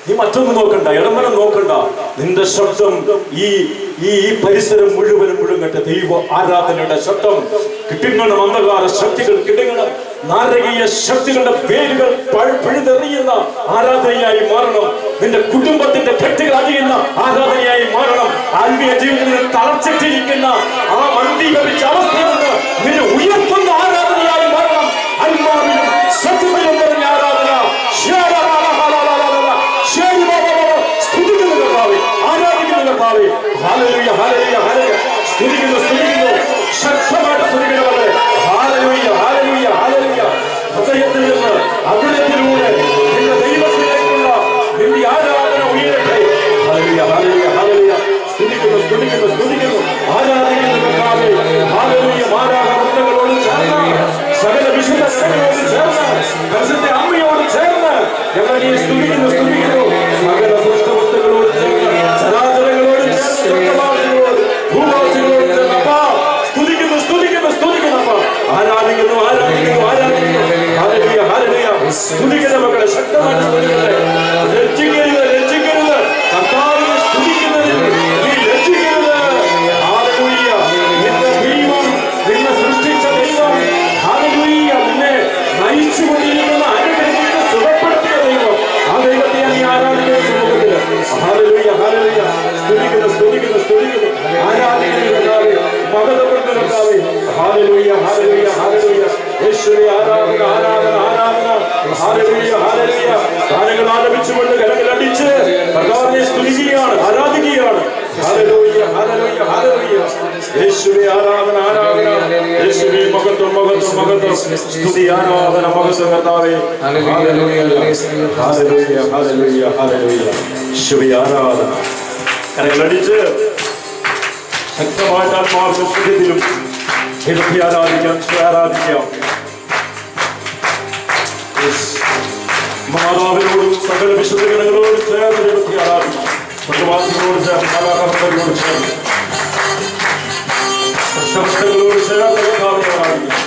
നീ മറ്റൊന്നും നോക്കണ്ട, ഇടംവലം നോക്കണ്ട. നിന്റെ ശബ്ദം ഈ പരിസരം മുഴുവനും മുഴുങ്ങട്ടെ. ദൈവ ആരാധനയുടെ ശബ്ദം കിട്ടുങ്ങണം. അന്ധകാര ശക്തികൾ കിട്ടുങ്ങണം. നാരകീയ ശക്തികളുടെ വേരുകൾ പിഴുതെറിയുന്ന ആരാധനയായി മാറണം. നിന്റെ കുടുംബത്തിന്റെ കെട്ടുകൾ അടിയുന്ന ആരാധനയായി മാറണം. ആത്മീയ ജീവിതത്തിൽ തളർച്ചിട്ടിരിക്കുന്ന ആ മന്ദീകരിച്ച അവസ്ഥയിൽ നിന്ന് നിന്നെ ഉയർത്തുന്ന ആരാധനയായി മാറണം. ആത്മാവിലും സത്യത്തിലും പറഞ്ഞ ആരാധന. സ്തുതിക്കുന്നു കർത്താവേ, ആരാധിക്കുന്നു കർത്താവേ. ഹല്ലേലൂയ, ഹല്ലേലൂയ, ഹല്ലേലൂയ. സ്തുതിക്കുന്നു, ശക്തമായിട്ട് സ്തുതിക്കുന്നവരെ. ഹല്ലേലൂയ, ഹല്ലേലൂയ, ഹല്ലേലൂയ. ഹൃദയത്തിൽ നിന്ന് അതിരത്തിലൂടെ നിന്റെ ദൈവത്തിലേക്കുള്ള നിന്റെ ആരാധന ഉയരട്ടെ. ഹല്ലേലൂയ, ഹല്ലേലൂയ, ഹല്ലേലൂയ. സ്തുതിക്കുന്നു, ആരാധിക്കുന്നു കർത്താവേ. ഹല്ലേലൂയ. മാലാഖമാരോട് ചേർന്ന്, സകല വിശുദ്ധരോട് ചേർന്ന്, പരിശുദ്ധ അമ്മയോട് ചേർന്ന് ഞങ്ങൾ ഈ സ്തുതിക്കുന്നു. സകല സൃഷ്ടവസ്തുക്കളോട് ചേർന്ന്, ചരാചരങ്ങളോട് സ്തുതിക്കുന്ന മക്കളെ ശക്തമായിട്ട് സ്തുതിക്കട്ടെ. ലജ്ജിക്കരുത്, ലജ്ജിക്കരുത്. കർത്താവിനെ സ്തുതിക്കുന്നതിൽ നീ ലജ്ജിക്കരുത്. ഹല്ലേലൂയ. നിന്റെ ദൈവം, നിന്നെ സൃഷ്ടിച്ച ദൈവം, ഹല്ലേലൂയ, നിന്നെ നയിച്ചുകൊണ്ടിരിക്കുന്ന അനുഗ്രഹിച്ച് സുഖപ്പെടുത്തിയ ദൈവം, ആ ദൈവത്തെ നീ ആരാധിക്കുന്ന സമൂഹത്തില്. ഹല്ലേലൂയ, ഹല്ലേലൂയ. സ്തുതിക്കുന്നു, സ്തുതിക്കുന്നു, സ്തുതിക്കുന്നു. ആരാധിക്കുന്നു കർത്താവേ, മഹത്വപ്പെടുത്തുന്നു കർത്താവേ. ഹല്ലേലൂയ, ഹല്ലേലൂയ, ഹല്ലേലൂയ. യേശുവേ ആരാധന, ആരാധന, ആരാധന. ഹല്ലേലൂയ, ഹല്ലേലൂയ. ഗാനങ്ങൾ ആലപിച്ചുകൊണ്ട് കരങ്ങളടിച്ച് കർത്താവിനെ സ്തുതിക്കുകയാണ്, ആരാധിക്കുകയാണ്. ഹല്ലേലൂയ, ഹല്ലേലൂയ, ഹല്ലേലൂയ. യേശുവേ ആരാധന, ആരാധന. യേശുവേ മഹത്വം, മഹത്വം, മഹത്വം. സ്തുതി, ആരാധന, മഹത്വം കർത്താവേ. ഹല്ലേലൂയ, ഹല്ലേലൂയ, ഹല്ലേലൂയ, ഹല്ലേലൂയ. യേശുവേ ആരാധന. കരങ്ങളടിച്ച് ശക്തമായിട്ട് ആത്മാവിന്റെ സ്തുതിയിലും ദൈവത്തെ ആരാധിക്കാം, ആരാധിക്കാം. മാതാവിനോടും സകല വിശുദ്ധ ഗണങ്ങളോടും ചേർന്ന് ദൈവത്തെ ആരാധിക്കാം. പ്രവാസികളോട് ചേർന്ന്, കലാകാരന്മാരോട് ചേർന്ന്, പ്രശംസകളോട് ചേർന്ന് കർത്താവിനെ ആരാധിക്കാം.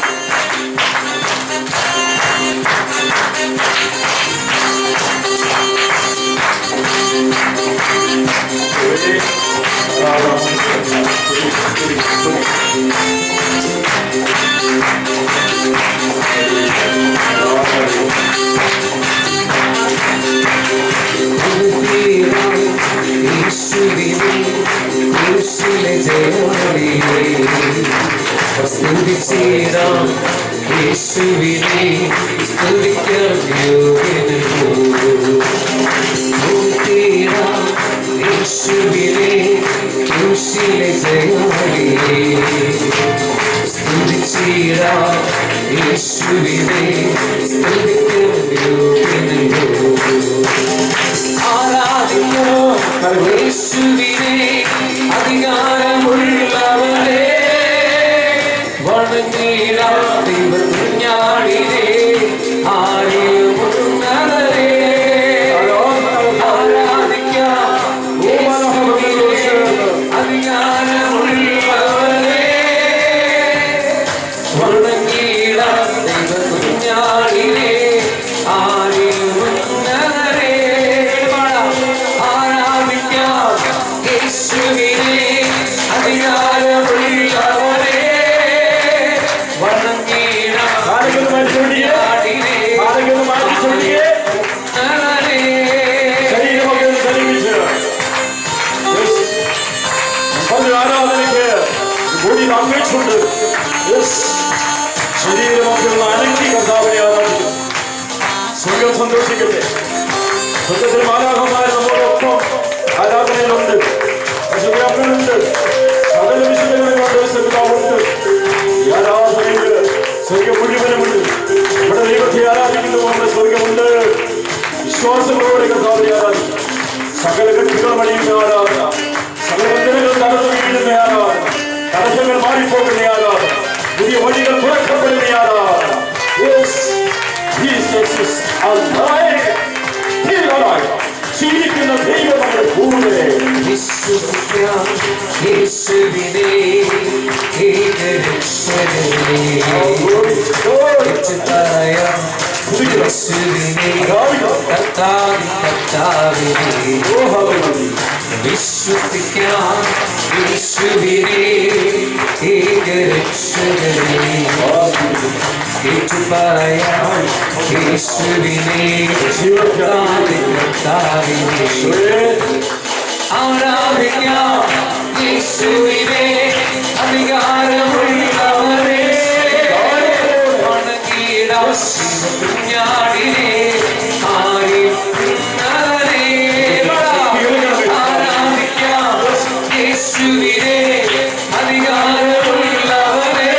അധികാരമുള്ളവരെ വണങ്ങിടാം ദൈവകുഞ്ഞാടിനെ ആരെയും ഉന്നതരെ ആരാധിക്കാം അധികാരമുള്ളവരെ വണങ്ങിടാം ദൈവകുഞ്ഞാടിനെ ആരെയും ഉന്നതരെ ആരാധിക്കാം യേശുവിനെ അധികാരമുള്ളവരെ ആരാധനയ്ക്ക് കൂടി പങ്കുവെച്ചുകൊണ്ട് ശരീരമൊക്കെയുള്ള അനക്കി കർത്താവിനെ ആരാധിക്കും. സ്വർഗം സന്തോഷിക്കട്ടെ. സ്വർഗത്തിൽ മാലാഖമാർ നമ്മളോടൊപ്പം ആരാധനയിലുണ്ട്, അശുദ്ധങ്ങളുണ്ട്, സകല വിശുദ്ധങ്ങളുണ്ട്, പിതാവുണ്ട്. ഈ ആരാധനയിൽ സ്വർഗം മുഴുവനുമുണ്ട്. ഇവിടെ ദൈവത്തെ ആരാധിക്കുന്ന പോലെ സ്വർഗമുണ്ട്. വിശ്വാസങ്ങളോടെ കർത്താവിനെ ആരാധിക്കും. സകല കെട്ടുകളും അണിയുന്ന ആരാധന, സകല ബന്ധനങ്ങൾ നടന്നു വീഴുന്ന ആരാധന, തടസ്സങ്ങൾ മാറിപ്പോകുന്ന ആരാധന, പുതിയ വഴികൾ തുറക്കപ്പെടുന്ന ആരാധന. ജീവിക്കുന്ന ദൈവം നമ്മുടെ ഭൂമിയെ വിശ്വസിക്കാം യേശുവിനെ ഏകരക്ഷകനെ പറയാം യേശുവിനെ കർത്താവിനെ വിശ്വസിക്കാം യേശുവിനെ ഏകരക്ഷകനെ പറയാം യേശുവിനെ കർത്താവിനെ ആരാധിക്കാം യേശുവിനെ അധികാരമുള്ളവരെ വണങ്ങിടാം കുഞ്ഞാടിനെ ആരെയും ഉന്നതരെ ആരാധിക്കാം യേശുവിനെ അധികാരമുള്ളവരെ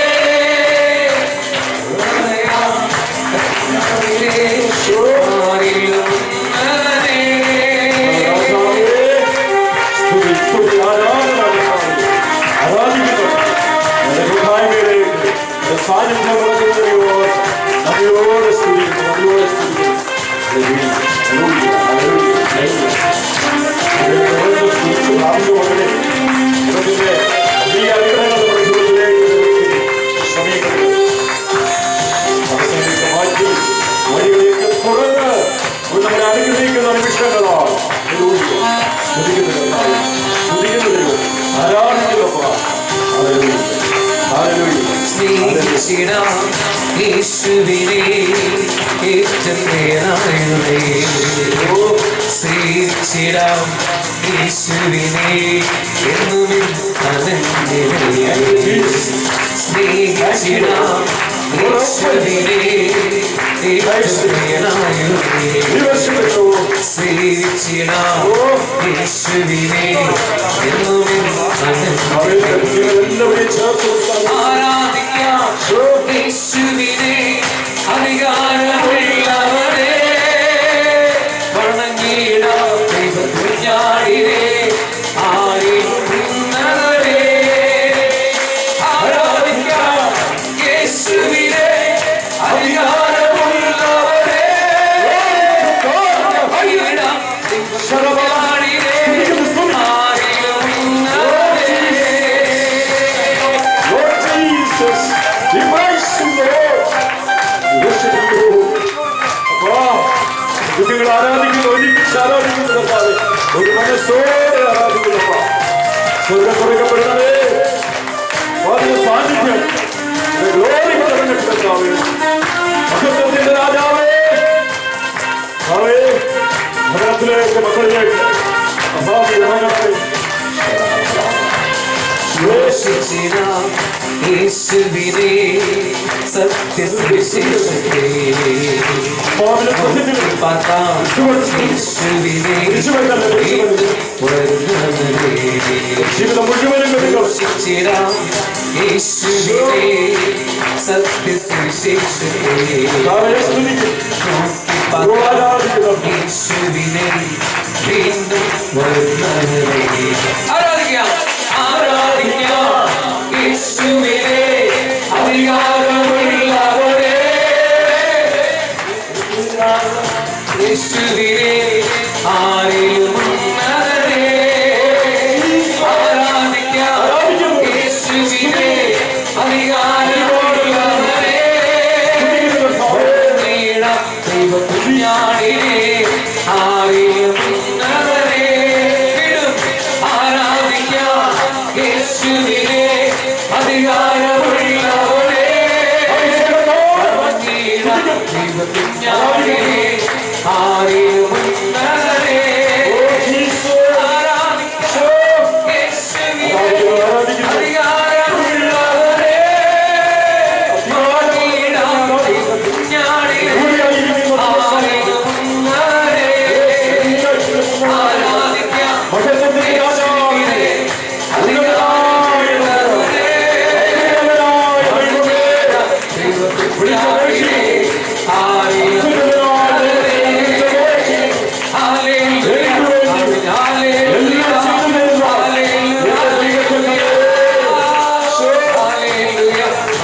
വഴികളെയൊക്കെ സ്തുതിച്ചിടാം യേശുവിനെ ഏറ്റവും പേരായവനെ സ്തുതിച്ചിടാം യേശുവിനെ എന്നും അനന്യനെ സ്നേഹിച്ചിടാം യേശുവിനെ ഏറ്റവും പേരായവനെ സ്നേഹിച്ചിടാം യേശുവിനെ എന്നും ആരാധിക്കാം യേശുവിനെ അധികാരമുള്ളവനെ വണങ്ങിടാം ദൈവകുഞ്ഞാടിനെ ആരാധിക്കുന്നവരെ ആരാധിക്കാം യേശുവിനെ അധികാരമുള്ളവരെ വണങ്ങിടാം ദൈവകുഞ്ഞാടിനെ കുട്ടികൾ ആരാധിക്കുന്നു, ഒരുമിച്ച് ആരാധിക്കുന്നു കർത്താവേ, ഒരു മനസ്സോടെ ആരാധിക്കുന്നപ്പ സ്വർഗ്ഗം തുറക്കപ്പെടുന്നതേ സാന്നിധ്യം ഗ്ലോറി കർത്താവേ, മഹത്വത്തിന്റെ രാജാവേ, അവേ ഭരണത്തിലേക്ക് മക്കളിലേക്ക് യേശുവിനെ സത്യസുവിശേഷത്തെ പാർക്കാം യേശുവിനെ ഘോഷിച്ചിടാം യേശുവിനെ സത്യസുവിശേഷത്തെ യേശുവിനെ വീണ്ടും വരുന്നവരെ ആരാധിക്കാം ആരാധിക്കാം യേശുവിനെ അധികാരമുള്ളവരെ യേശുവിനെ ആരെയും ഉന്നതരെ ആരാധിക്കാം യേശുവിനെ അധികാരമുള്ളവരെ ദൈവകുഞ്ഞാടിനെ ആരെയും ഉന്നതരെ ആരാധിക്കാം യേശുവിനെ അധികാരമുള്ളവരെ ദൈവകുഞ്ഞാടിനെ ആരെയും ഉന്നതരെ ആരാധിക്കാം യേശുവിനെ അധികാരമുള്ളവരെ ദൈവകുഞ്ഞാടിനെ ആരെയും ഉന്നതരെ ആരാധിക്കാം യേശുവിനെ അധികാരമുള്ളവരെ ദൈവകുഞ്ഞാടിനെ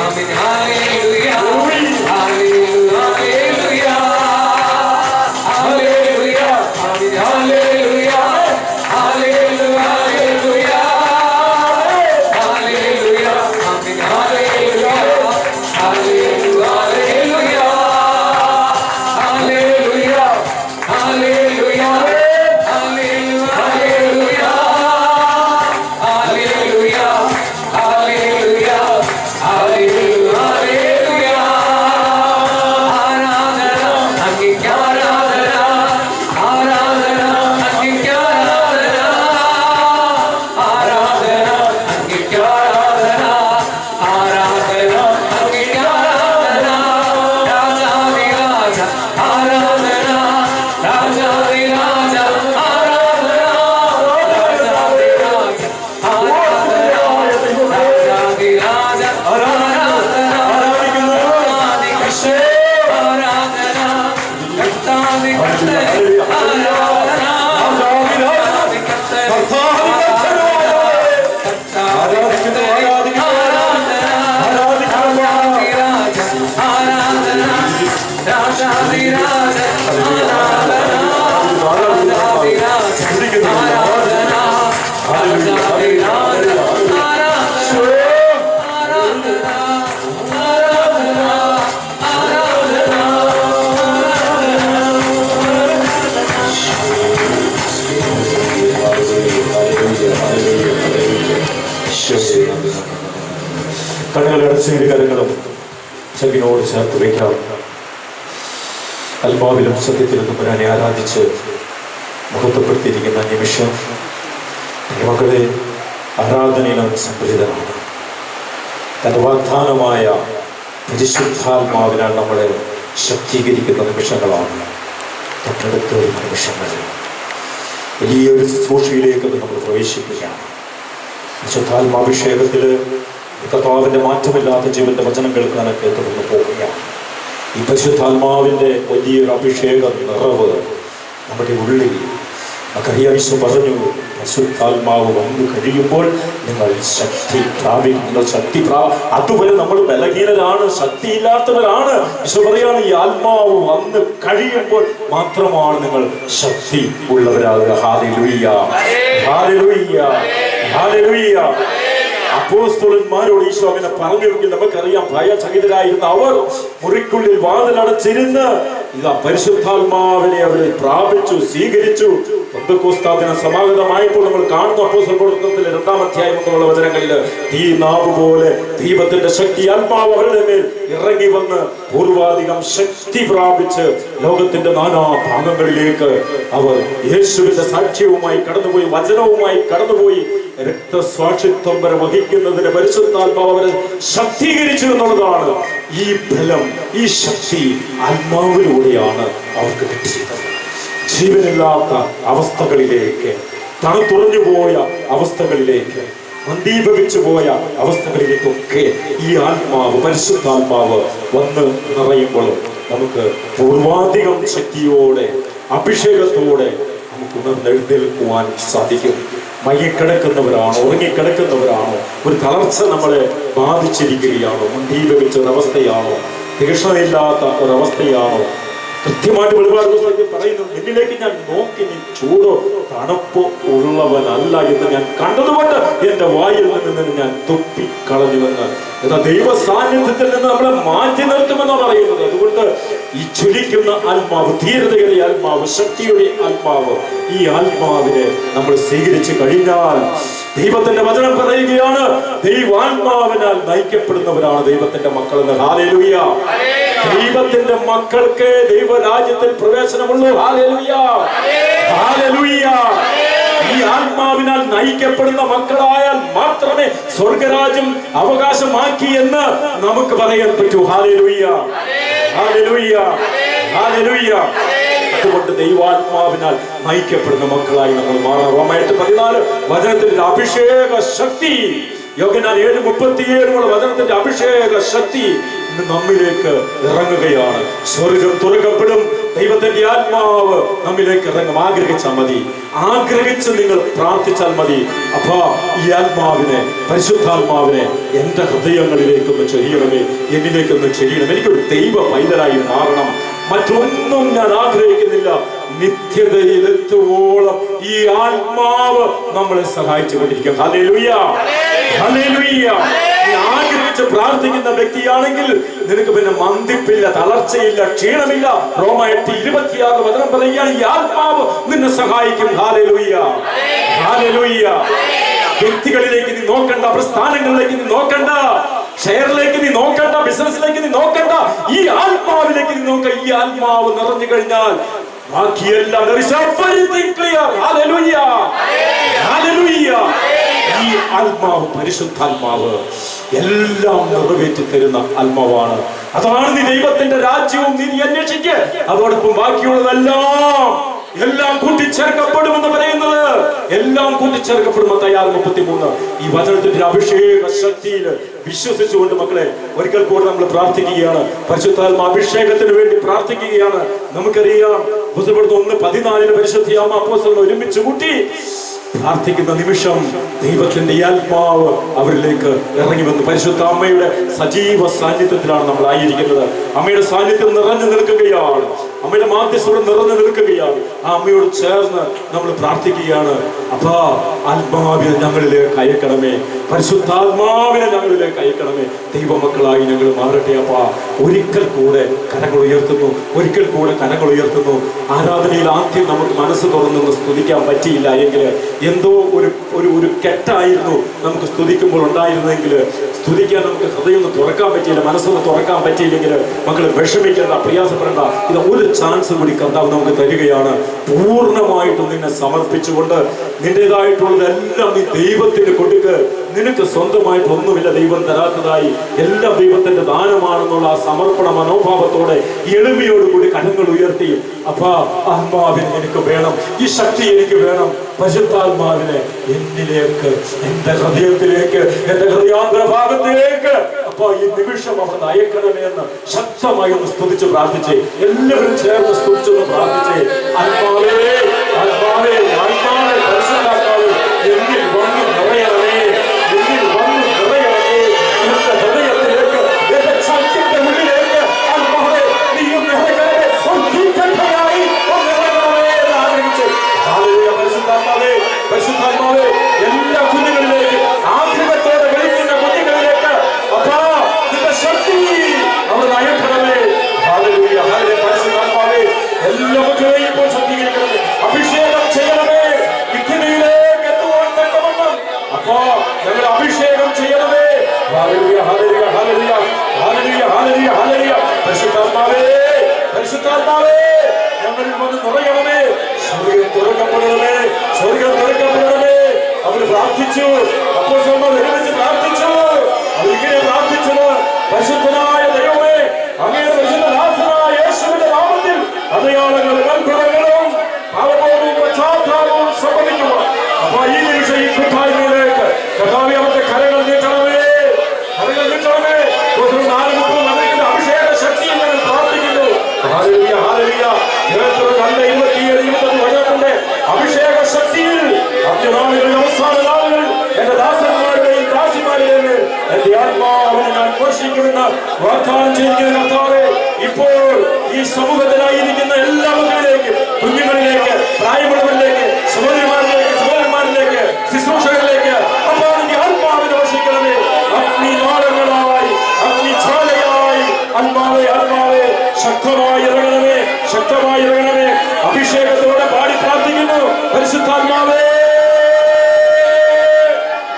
ആരെയും കണ്ണുകൾ അടച്ചു കരങ്ങളും ചേർത്ത് വയ്ക്കാം. ആത്മാവിലും സത്യത്തിലും തമ്പുരാനെ ആരാധിച്ച് മഹത്വപ്പെടുത്തിയിരിക്കുന്ന നിമിഷം മക്കളെ ആരാധനയിലും സംപ്രീതനാണ്. തൻ്റെ വാഗ്ദാനമായ പരിശുദ്ധാത്മാവിനാൽ നമ്മളെ ശക്തീകരിക്കുന്ന നിമിഷങ്ങളാണ് തൊട്ടടുത്ത ഒരു നിമിഷങ്ങൾ. വലിയൊരു ശുശ്രൂഷയിലേക്ക് നമ്മൾ പ്രവേശിക്കുകയാണ്. പരിശുദ്ധാത്മാഭിഷേകത്തിൽ കർത്താവിൻ്റെ മാറ്റമില്ലാത്ത ജീവന്റെ വചനം കേൾക്കാനൊക്കെ തുടർന്ന് പോവുകയാണ്. ഈ പരിശുദ്ധാത്മാവിൻ്റെ വലിയൊരു അഭിഷേക നിറവ് നമ്മുടെ ഉള്ളിൽ നമുക്കറിയാം. ഈശോ പറഞ്ഞു, പരിശുദ്ധാത്മാവ് വന്നു കഴിയുമ്പോൾ നിങ്ങൾ ശക്തി പ്രാപിക്കും. നിങ്ങൾ ശക്തി അതുവരെ നമ്മൾ ബലഹീനരാണ്, ശക്തിയില്ലാത്തവരാണ്. ഈശോ പറയാണ്, ഈ ആത്മാവ് വന്ന് കഴിയുമ്പോൾ മാത്രമാണ് നിങ്ങൾ ശക്തി ഉള്ളവരാകുക. ഹല്ലേലൂയ, ഹല്ലേലൂയ, ഹല്ലേലൂയ. അപ്പോസ്തലന്മാരോട് ഈശോ അങ്ങനെ പറഞ്ഞെങ്കിൽ നമുക്കറിയാം, ഭയചകിതരായിരുന്ന അവർ മുറിക്കുള്ളിൽ വാതിലടച്ചിരുന്ന് ഇതാ പരിശുദ്ധാത്മാവിനെ അവരെ പ്രാപിച്ചു, സ്വീകരിച്ചു. പെന്തക്കോസ്താദിനം സമാഗതമായപ്പോൾ നമ്മൾ കാണുന്ന അപ്പോസ്തല പ്രവർത്തനത്തിലെ 2-ാം അധ്യായം എന്നുള്ള വചനങ്ങളിൽ ഈ നാവ് പോലെ ദൈവത്തിന്റെ ശക്തി ആത്മാവ് അവരുടെ മേൽ ഇറങ്ങി വന്ന് പൂർവാധികം ശക്തി പ്രാപിച്ച് ലോകത്തിന്റെ നാനാ ഭാഗങ്ങളിലേക്ക് അവർ യേശുവിന്റെ സാക്ഷ്യവുമായി കടന്നുപോയി, വചനവുമായി കടന്നുപോയി. രക്തസാക്ഷിത്വം വരെ വഹിക്കുന്നതിന് പരിശുദ്ധാത്മാവ് അവരെ ശക്തീകരിച്ചു എന്നുള്ളതാണ്. ഈ ബലം, ഈ ശക്തി ആത്മാവിലൂടെയാണ് അവർക്ക് കിട്ടിയത്. ജീവനില്ലാത്ത അവസ്ഥകളിലേക്ക്, തണുത്തുറഞ്ഞു പോയ അവസ്ഥകളിലേക്ക്, മന്ദീഭവിച്ചു പോയ അവസ്ഥകളിലേക്കൊക്കെ ഈ ആത്മാവ്, പരിശുദ്ധാത്മാവ് വന്ന് നിറയുമ്പോൾ നമുക്ക് പൂർവാധികം ശക്തിയോടെ, അഭിഷേകത്തോടെ നമുക്ക് ഉണർന്നെഴുന്നേൽക്കുവാൻ സാധിക്കും. മയക്കിടക്കുന്നവരാണോ, ഉറങ്ങിക്കിടക്കുന്നവരാണോ, ഒരു തളർച്ച നമ്മളെ ബാധിച്ചിരിക്കുകയാണോ, മന്ദീഭവിച്ച ഒരവസ്ഥയാണോ, തീക്ഷ്ണതയില്ലാത്ത ഒരവസ്ഥയാണോ? കൃത്യമായിട്ട് വെളിപാട് പുസ്തകത്തിൽ പറയുന്നു, നിന്നിലേക്ക് ഞാൻ നോക്കി, നീ ചൂടോ തണുപ്പോ ഉള്ളവനല്ല എന്ന് ഞാൻ കണ്ടതുകൊണ്ട് എന്റെ വായിൽ നിന്ന് ഞാൻ തുപ്പിക്കളഞ്ഞുവെന്ന്. എന്നാൽ ദൈവ സാന്നിധ്യത്തിൽ നിന്ന് നമ്മളെ മാറ്റി നിർത്തുമെന്നാണ് പറയുന്നത്. അതുകൊണ്ട് ഈ ജ്വലിക്കുന്ന ആത്മാവ്, ധീരതയുടെ ആത്മാവ്, ശക്തിയുടെ ആത്മാവ്, ഈ ആത്മാവിനെ നമ്മൾ സ്വീകരിച്ചു കഴിഞ്ഞാൽ ദൈവത്തിന്റെ വചനം പറയുകയാണ്, ദൈവാത്മാവിനാൽ നയിക്കപ്പെടുന്നവരാണ് ദൈവത്തിന്റെ മക്കളെന്ന്. ഹല്ലേലൂയ. ദൈവത്തിന്റെ മക്കൾക്ക് ദൈവരാജ്യത്തിൽ പ്രവേശനമുള്ളൂ. Hallelujah, hallelujah. ഈ ആത്മാവിനാൽ നയിക്കപ്പെടുന്ന മക്കളായാൽ മാത്രമേ സ്വർഗരാജ്യം അവകാശമാക്കി എന്ന് നമുക്ക് പറയാൻ പറ്റൂ. ഹല്ലേലൂയ, ഹല്ലേലൂയ, ഹല്ലേലൂയ. അതുകൊണ്ട് ദൈവാത്മാവിനാൽ നയിക്കപ്പെടുന്ന മക്കളായി നമ്മൾ മാറാം. റോമ 8:14 വചനത്തിന്റെ അഭിഷേക ശക്തി, യോഹന്നാൻ 7:37 വചനത്തിന്റെ അഭിഷേക ശക്തി ഇന്ന് നമ്മിലേക്ക് ഇറങ്ങുകയാണ്. സ്വർഗം തുറക്കപ്പെടും, ദൈവത്തിന്റെ ആത്മാവ് നമ്മിലേക്ക് ഇറങ്ങും. ആഗ്രഹിച്ചാൽ മതി, ആഗ്രഹിച്ച് നിങ്ങൾ പ്രാർത്ഥിച്ചാൽ മതി. അപ്പൊ ഈ ആത്മാവിനെ, പരിശുദ്ധാത്മാവിനെ എന്റെ ഹൃദയങ്ങളിലേക്കൊന്ന് ചൊരിയണമേ, എന്നിലേക്കൊന്ന് ചൊരിയണം. എനിക്കൊരു ദൈവ പൈതലായി മാറണം. മറ്റൊന്നും ഞാൻ ആഗ്രഹിക്കുന്നില്ല. നിത്യതയിലെത്തുവോളം ഈ ആത്മാവ് നമ്മളെ സഹായിച്ചു കൊണ്ടിരിക്കും. Hallelujah, hallelujah. നീ ആഗ്രഹിച്ച് പ്രാർത്ഥിക്കുന്ന വ്യക്തിയാണെങ്കിൽ നിനക്ക് പിന്നെ മന്ദിപ്പില്ല, തളർച്ചയില്ല, ക്ഷീണമില്ല. റോമ 8:26 വചനം പറയുകയാണ്, ഈ ആത്മാവ് നിന്നെ സഹായിക്കും. Hallelujah, hallelujah. വ്യക്തികളിലേക്ക് നീ നോക്കണ്ട, പ്രസ്ഥാനങ്ങളിലേക്ക് നീ നോക്കണ്ട, ഷെയറിലേക്ക് നീ നോക്കണ്ട, ബിസിനസ്സിലേക്ക് നീ നോക്കണ്ട, ഈ ആത്മാവിലേക്ക് നീ നോക്ക. ഈ ആത്മാവ് നിറഞ്ഞു കഴിഞ്ഞാൽ ബാക്കിയെല്ലാം ഈ ആത്മാവ്, പരിശുദ്ധാത്മാവ് എല്ലാം നിറവേറ്റി തരുന്ന ആത്മാവാണ്. അതാണ് നീ ദൈവത്തിന്റെ രാജ്യവും നീ അന്വേഷിക്കുക, അതോടൊപ്പം എല്ലാം കൂട്ടിച്ചേർക്കപ്പെടുമെന്ന് പറയുന്നത്. എല്ലാം കൂട്ടിച്ചേർക്കപ്പെടും. തയ്യാറ് 33 ഈ വചനത്തിന്റെ അഭിഷേക ശക്തിയിൽ വിശ്വസിച്ചുകൊണ്ട് മക്കളെ ഒരിക്കൽ കൂടെ നമ്മൾ പ്രാർത്ഥിക്കുകയാണ്. പരിശുദ്ധാത്മാ അഭിഷേകത്തിന് വേണ്ടി പ്രാർത്ഥിക്കുകയാണ്. നമുക്കറിയാം 1:14 പരിശുദ്ധ അമ്മ അപ്പോസ്തലനെ ഒരുമിച്ച് കൂട്ടി പ്രാർത്ഥിക്കുന്ന നിമിഷം ദൈവത്തിന്റെ ആത്മാവ് അവരിലേക്ക് ഇറങ്ങി വന്നു. പരിശുദ്ധ അമ്മയുടെ സജീവ സാന്നിധ്യത്തിലാണ് നമ്മൾ ആയിരിക്കുന്നത്. അമ്മയുടെ സാന്നിധ്യം നിറഞ്ഞു നിൽക്കുകയാണ്. അമ്മയുടെ മാധ്യസ്ഥോടെ നിറഞ്ഞു നിൽക്കുകയാണ്. ആ അമ്മയോട് ചേർന്ന് നമ്മൾ പ്രാർത്ഥിക്കുകയാണ്. അപ്പാ, ആത്മാവിനെ ഞങ്ങളിലേക്ക് അയക്കണമേ, പരിശുദ്ധാത്മാവിനെ ഞങ്ങളിലേക്ക് അയക്കണമേ. ദൈവമക്കളായി ഞങ്ങൾ മാറട്ടെ. അപ്പാ, ഒരിക്കൽ കൂടെ കരങ്ങൾ ഉയർത്തുന്നു, ഒരിക്കൽ കൂടെ കരങ്ങൾ ഉയർത്തുന്നു. ആരാധനയിൽ ആദ്യം നമുക്ക് മനസ്സ് തുറന്നൊന്ന് സ്തുതിക്കാൻ പറ്റിയില്ല എങ്കിൽ, എന്തോ ഒരു കെട്ടായിരുന്നു നമുക്ക് സ്തുതിക്കുമ്പോൾ ഉണ്ടായിരുന്നെങ്കിൽ, സ്തുതിക്കാൻ നമുക്ക് ഹൃദയം തുറക്കാൻ പറ്റിയില്ല, മനസ്സൊന്ന് തുറക്കാൻ പറ്റിയില്ലെങ്കിൽ മക്കൾ വിഷമിക്കേണ്ട, പ്രയാസപ്പെടേണ്ട. ഇത് ഒരു ചാൻസ് കൂടി കർത്താവ് നമുക്ക് തരികയാണ്. പൂർണ്ണമായിട്ടും നിന്നെ സമർപ്പിച്ചുകൊണ്ട് നിന്റേതായിട്ടുള്ളതെല്ലാം നീ ദൈവത്തിന് കൊടുക്ക്. നിനക്ക് സ്വന്തമായിട്ട് ഒന്നുമില്ല ദൈവം തരാത്തതായി, എല്ലാം ദൈവത്തിന്റെ ദാനമാണെന്നുള്ള ആ സമർപ്പണ മനോഭാവത്തോടെ എളിമയോടുകൂടി കരങ്ങൾ ഉയർത്തി, അപ്പാ, ആത്മാവിനെ എനിക്ക് വേണം, ഈ ശക്തി എനിക്ക് വേണം, പരിശുദ്ധാത്മാവിനെ എന്നിലേക്ക്, എന്റെ ഹൃദയത്തിലേക്ക്, എന്റെ ഹൃദയാന്തര ഭാഗത്തിലേക്ക് അപ്പൊ ഈ നിമിഷം അവിടെ അയക്കണമേ എന്ന് ശക്തമായി ഒന്ന് സ്തുതിച്ച് പ്രാർത്ഥിച്ചേ. എല്ലാവരും ചേർന്ന് സ്തുതിച്ചൊന്ന് പ്രാർത്ഥിച്ചേ. ആത്മാവേ, ആത്മാവേ, ആത്മാവേ, പരിശുദ്ധാത്മാവേ, എന്നിൽ വന്ന് നിറയണമേ, എന്നിൽ വന്ന് നിറയണമേ, എന്റെ ഹൃദയത്തിലേക്ക്, എന്റെ ശക്തിയുടെ ഉള്ളിലേക്ക് ആത്മാവേ നീ ഒന്ന് ഇറങ്ങണമേ, ഒന്ന് തീക്കട്ടയായി ഒന്ന് ഇറങ്ങണമേ എന്ന് ആഗ്രഹിച്ച്. ഹല്ലേലൂയ. പരിശുദ്ധാത്മാവേ, പരിശുദ്ധാത്മാവേ, എല്ലാ കുഞ്ഞുങ്ങളിലേക്ക്, ആഗ്രഹത്തോടെ വിളിക്കുന്ന കുഞ്ഞുങ്ങളിലേക്ക് അപ്പാ നിന്റെ ശക്തി അവിടെ അയക്കണമേ. Hallelujah, hallelujah. പരിശുദ്ധാത്മാവേ, എല്ലാ മക്കളെയും ഇപ്പോൾ ശക്തീകരിക്കണമേ, അഭിഷേകം ചെയ്യണമേ, വിഘ്നതയിലേക്ക് എത്തുവാൻ തക്കവണ്ണം അപ്പാ ഞങ്ങൾ അഭിഷേകം ചെയ്യണമേ. ഹല്ലേലൂയ, ഹല്ലേലൂയ, ഹല്ലേലൂയ, ഹല്ലേലൂയ, ഹല്ലേലൂയ, ഹല്ലേലൂയ. പരിശുദ്ധാത്മാവേ, പരിശുദ്ധാത്മാവേ, ഞങ്ങളിൽ വന്ന് നിറയണമേ, സ്വർഗ്ഗം തുറക്കപ്പെടണമേ, സ്വർഗ്ഗം തുറക്കപ്പെടണമേ. അവർ പ്രാർത്ഥിച്ചു, അപ്പോസ്തലന്മാർ ഒരുമിച്ച് പ്രാർത്ഥിച്ചു. അവരിങ്ങനെ പ്രാർത്ഥിച്ചത്, പരിശുദ്ധനായ ദൈവമേ, അങ്ങയുടെ പരിശുദ്ധദാസനായ യേശുവിന്റെ നാമത്തിൽ അടയാളങ്ങളും അത്ഭുതങ്ങളും പാപബോധവും പശ്ചാത്താപവും സംഭവിക്കുവാൻ അപ്പൊ ഈ നിമിഷം ഈ കൂട്ടായ്മയിലേക്ക് കർത്താവേ അവരുടെ കരങ്ങൾ നീട്ടണമേ, കരങ്ങൾ നീട്ടണമേ. 4:30 നടക്കുന്ന അഭിഷേക ശക്തിയിൽ ഞങ്ങൾ പ്രാർത്ഥിക്കുന്നു. Hallelujah, hallelujah. നല്ല 27-29 വചനത്തിന്റെ അഭിഷേക ശക്തിയിൽ അന്ത്യനാളുകളിൽ, അവസാന നാളുകളിൽ എന്റെ ദാസന്മാരുടെയും ദാസിമാരുടെയും എന്റെ ആത്മാവിനെ ഞാൻ പോഷിക്കുമെന്ന് വാഗ്ദാനം ചെയ്തിരിക്കുന്ന കർത്താവേ, ഇപ്പോൾ ഈ സമൂഹത്തിലായിരിക്കുന്ന എല്ലാ മക്കളിലേക്ക്, കുഞ്ഞുങ്ങളിലേക്ക്, പ്രായമുള്ളവരിലേക്ക്, സഹോദരിമാരിലേക്ക്, സഹോദരന്മാരിലേക്ക്, ശുശ്രൂഷകരിലേക്ക് അപ്പോൾ എനിക്ക് ആത്മാവിനെ വർഷിക്കണമേ. അഗ്നിനാളങ്ങളായി, അഗ്നിജ്വാലയായി ആത്മാവേ, ആത്മാവേ ശക്തമായി ഇറങ്ങണമേ, ശക്തമായി ഇറങ്ങണമേ. അഭിഷേകത്തോടെ പാടി പ്രാർത്ഥിക്കുന്നു. പരിശുദ്ധാത്മാവേ,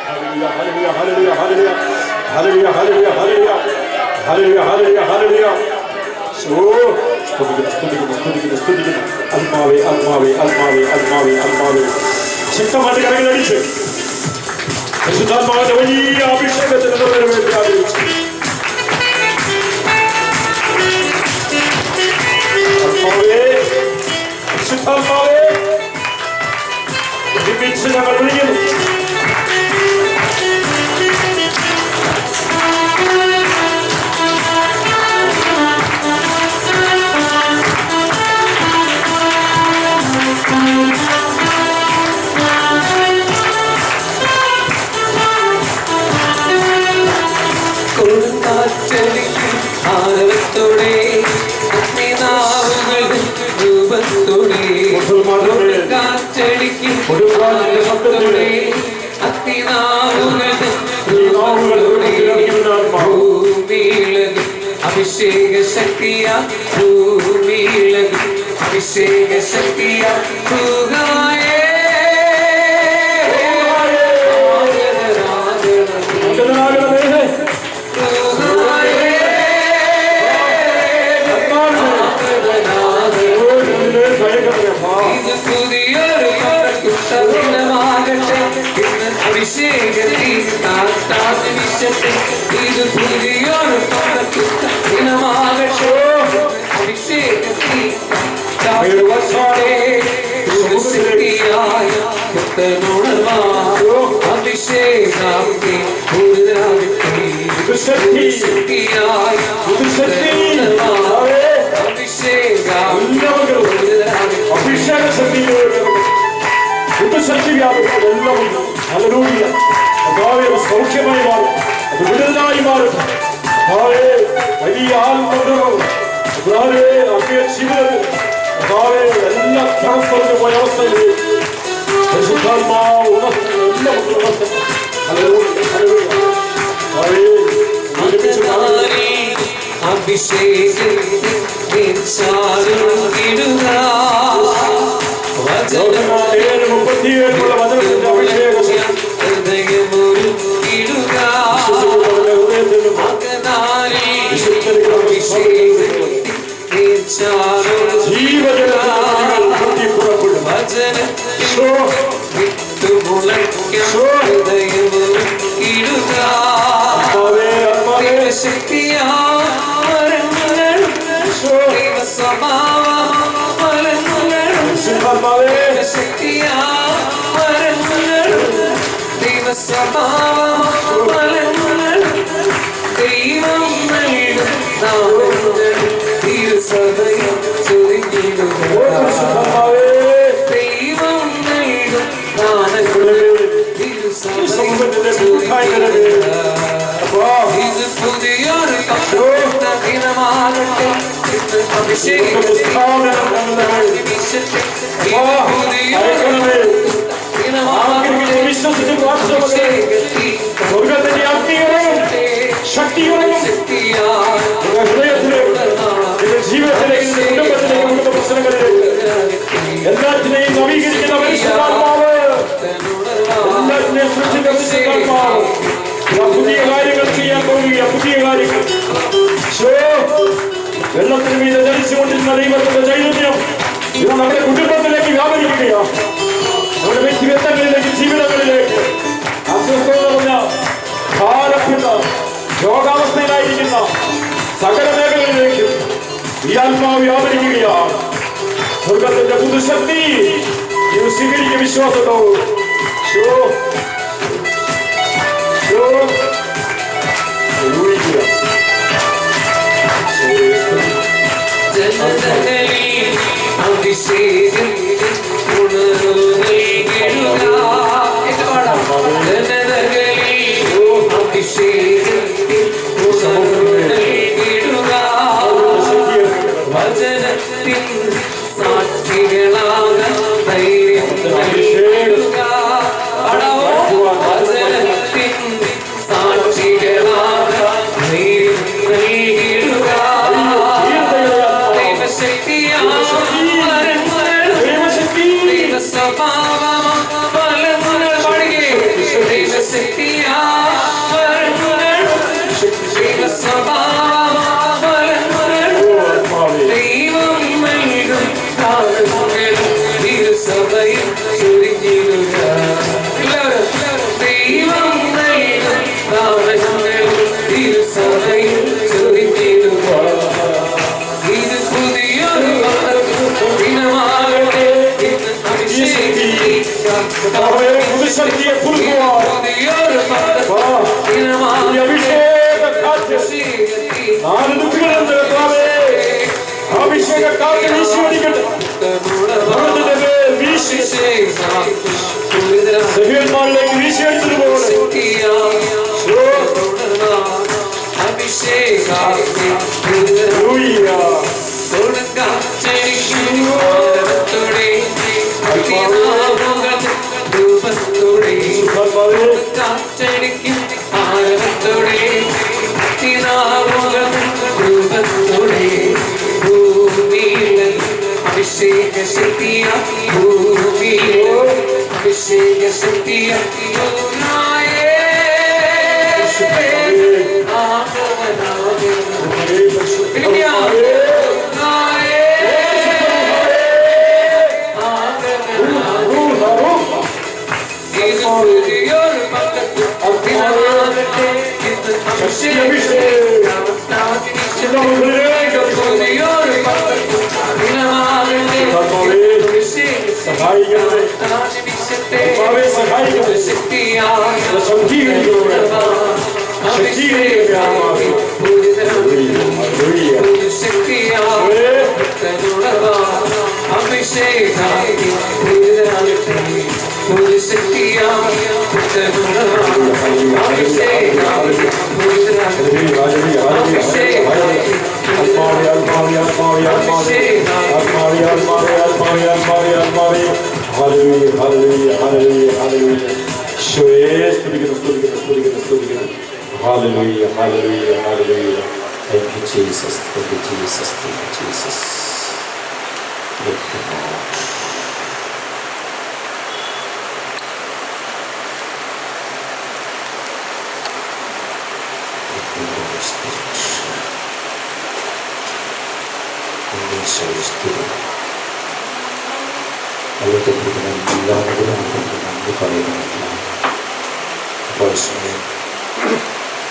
ഹല്ലേലൂയ, ഹല്ലേലൂയ, ഹല്ലേലൂയ, ഹല്ലേലൂയ, ഹല്ലേലൂയ, ഹല്ലേലൂയ, ഹല്ലേലൂയ, ഹല്ലേലൂയ, ഹല്ലേലൂയ. സ്തുതിക്കുന്നു, സ്തുതിക്കുന്നു, സ്തുതിക്കുന്നു, സ്തുതിക്കുന്നു. ആത്മാവേ, ആത്മാവേ, ആത്മാവേ, ആത്മാവേ, ആത്മാവേ. ശക്തമായിട്ട് കരങ്ങളടിച്ച് പരിശുദ്ധാത്മാവിന്റെ വലിയ അഭിഷേകത്തിന് വേണ്ടി ആഗ്രഹിച്ചു. പരിശുദ്ധാത്മാവേ, ഒരുമിച്ച് ഞങ്ങൾ വിളിക്കുന്നു. ആരവത്തോടെ രൂപത്തോടെ കാറ്റടിക്കും ആരവത്തോടെ ഭൂമിയിലകും അഭിഷേക ശക്തിയ, ഭൂമിയിലകും അഭിഷേക ശക്തിയ. അഭിഷേകത്തിൽ താത്താവിശത്തെ ഇത് പുതിയൊരു ദിനമാകട്ടെ. അഭിഷേകത്തിൽ ശക്തിയായ പുത്തനുണർവായോ അഭിഷേകാഗ്നി ശക്തിയായ അഭിഷേക ശക്തിയോട് ശക്തി വ്യാപിക്കും. എല്ലാം ഹല്ലേലൂയ. കർത്താവേ, സൗഖ്യമായി മാറും, അത് വിടുതലായി മാറും. കർത്താവേ, വലിയ ആത്മബലവും കർത്താവേ, അങ്ങയുടെ ജീവിതത്തിൽ കർത്താവേ, എല്ലാ തടസ്സങ്ങളും പോയ അവസ്ഥയിൽ പരിശുദ്ധാത്മാവ് ഉണർത്തുന്നു, എല്ലാം ഉണർത്തുന്നു. ഹല്ലേലൂയ, ഹല്ലേലൂയ. കർത്താവേ, ഒരുമിച്ച് പാടുന്നു. അഭിഷേകത്തിടുക യോഹന്നാൻ 7:37 വചനത്തിന്റെ അഭിഷേകം ഹൃദയമൊരുക്കിടുക ഹൃദയത്തിലും ജീവജലത്തിൽ പൊട്ടിപ്പുറപ്പെടും. സ്വർഗത്തിന്റെ അഗ്നിയും ശക്തിയും ഹൃദയത്തിലേക്ക്, ജീവിതത്തിലേക്ക്, കുടുംബത്തിലേക്ക്, കുടുംബ പ്രശ്നങ്ങളിലേക്ക് എല്ലാത്തിനെയും നവീകരിക്കുന്ന പരിശുദ്ധാത്മാവ്, എല്ലാത്തിനെയും സൃഷ്ടിക്കുന്ന പരിശുദ്ധാത്മാവ് പുതിയ കാര്യങ്ങൾ ചെയ്യാൻ പോകുക. പുതിയ കാര്യങ്ങൾ വെള്ളത്തിന് മീതെ ധരിച്ചുകൊണ്ടിരുന്ന ദൈവത്തിന്റെ ചൈതന്യം ഇത് നമ്മുടെ കുടുംബത്തിലേക്ക് വ്യാപരിക്കുകയാണ്. നമ്മുടെ വ്യക്തിബന്ധങ്ങളിലേക്ക്, ജീവിതങ്ങളിലേക്ക് അസ്വസ്ഥത നിറഞ്ഞ ഭാരപ്പെട്ട രോഗാവസ്ഥയിലായിരിക്കുന്ന സകല മേഖലകളിലേക്കും ഈ ആത്മാവ് വ്യാപരിക്കുകയാണ്. സ്വർഗത്തിന്റെ പുതുശക്തി ഇത് സ്വീകരിക്കുന്ന വിശ്വാസത്തോട് പുതുശക്തിയെ പുതുക്കുവാൻ അഭിഷേക കാറ്റ് നാല് ദുഃഖികളുണ്ട്. കർത്താവേ, അഭിഷേക കാറ്റ് വീശിയടിക്കട്ടെ. വീശി സഹീർമാരിലേക്ക് വീശിയടിച്ചതുപോലെ അഭിഷേക ശക്തിയ ഭൂമിയിൽ അഭിഷേക ശക്തിയ ആത്മാവേ ആത്മാവേ ആത്മാവേ ആത്മാവേ ആത്മാവേ ആത്മാവേ ആത്മാവേ ഹല്ലേലൂയ ഹല്ലേലൂയ ഹല്ലേലൂയ ഹല്ലേലൂയ ഈശോയെ സ്തുതിക്കുന്നു സ്തുതിക്കുന്നു സ്തുതിക്കുന്നു സ്തുതിക്കുന്നു ഹല്ലേലൂയ ഹല്ലേലൂയ hallelujah Thank you, Jesus. Thank you, Jesus. Thank you, Jesus. Thank you, Lord. Thank you, Holy Spirit. And this is good. അവിടുത്തെ എല്ലാവരും നന്ദി പറയുന്നു. വയസ്സിനെ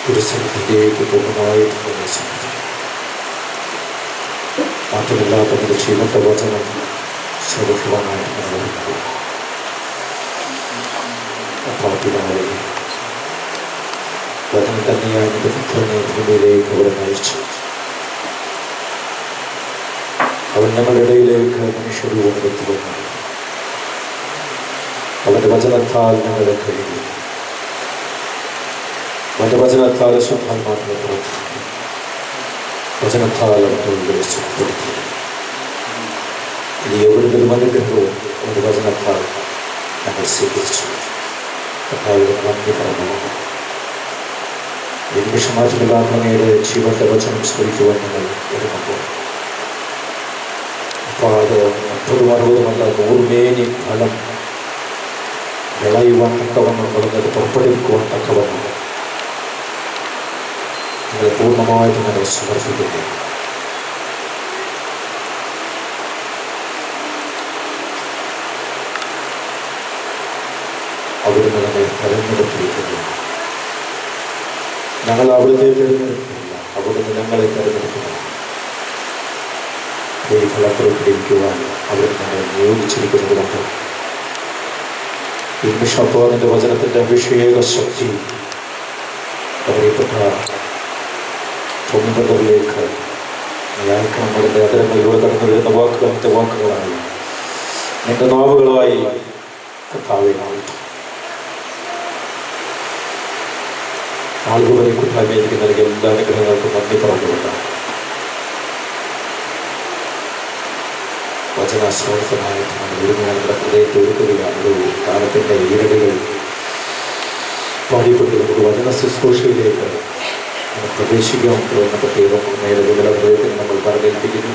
ഒരു സ്ഥലത്തിലേക്ക് പൂർണ്ണമായിട്ട് പ്രവേശിക്കുന്നു. മാറ്റമില്ലാത്ത ഒരു ജീവന്റെ വചനം ശ്രദ്ധിക്കുവാനായിട്ട് നമ്മൾ അപ്പാപിതാവേ, വചനം തന്നെയാണ് എൻ്റെ പുത്രനെ ഭൂമിയിലേക്ക് അവരെ നയിച്ചു. അവൻ ഞങ്ങളുടെ ഇടയിലേക്ക് മനുഷ്യരൂപം എടുത്തു വന്നു. അവന്റെ വചനത്താൽ ഞങ്ങളെ കഴിയും. അവന്റെ വചനത്താൽ ശുദ്ധാത്മാക്കളെ പ്രവർത്തിക്കുന്നു. വചനത്താൽ അവരുടെ സുഖപ്പെടുത്തി. ഇനി എവിടുന്നൊരു അനുഗ്രഹവും അവന്റെ വചനത്താൽ ഞങ്ങൾ സ്വീകരിച്ചു. നന്ദി പറഞ്ഞു. ഈ നിമിഷമാറ്റമില്ലാത്ത അങ്ങയുടെ ജീവന്റെ വചനം സ്മരിക്കുവാൻ ഞങ്ങൾ ഒരുങ്ങുമ്പോൾ അപ്പോൾ അത് 30-60 100 ഫലം വിളയുവാൻ തക്കവണ്ണം വളർന്നത് പുറപ്പെടുവിക്കുവാൻ തക്കവണ്ണം ഞങ്ങളെ പൂർണ്ണമായിട്ട് ഞങ്ങൾ സമർപ്പിക്കുന്നു. അവിടുന്ന് ഞങ്ങളെ തെരഞ്ഞെടുത്തിരിക്കുന്നു. ഞങ്ങൾ അവിടുത്തെ തിരഞ്ഞെടുക്കുന്നില്ല, അവിടുന്ന് ഞങ്ങളെ തിരഞ്ഞെടുക്കുന്നു. ഈ ഫലം പുറപ്പെടുവിക്കുവാൻ അവിടുന്ന് ഞങ്ങളെ നിയോഗിച്ചിരിക്കുന്നതുകൊണ്ട് ഈ നിമിഷപ്പോഴത്തെ വചനത്തിൻ്റെ അഭിഷേക ശക്തി പറയപ്പെട്ട തൊണ്ണൂറിലേക്ക് ഞങ്ങൾക്ക് നമ്മളുടെ അതരങ്ങളിലൂടെ കടന്നു വരുന്ന വാക്കുകൾ എൻ്റെ വാക്കുകളായി എൻ്റെ നാവുകളായി കർത്താവെ മാറ്റും. ആളുകളെ കൂട്ടായ്മയ്ക്ക് നൽകിയ എല്ലാ അനുഗ്രഹങ്ങൾക്കും നന്ദി പറഞ്ഞുകൊണ്ടാണ് വചനാശ്രവണമായിട്ട് നമ്മൾ നമ്മുടെ ഹൃദയത്തെ ഒരുക്കുകയാണ്. കാലത്തിൻ്റെ ഈരടികൾ പാടിക്കൊണ്ട് നമുക്ക് വചന ശുശ്രൂഷയിലേക്ക് പ്രവേശിക്കാൻ എന്ന പ്രത്യേകം അമ്മയുടെ വിമല ഹൃദയത്തിന് നമ്മൾ പറഞ്ഞേൽപ്പിക്കുന്നു,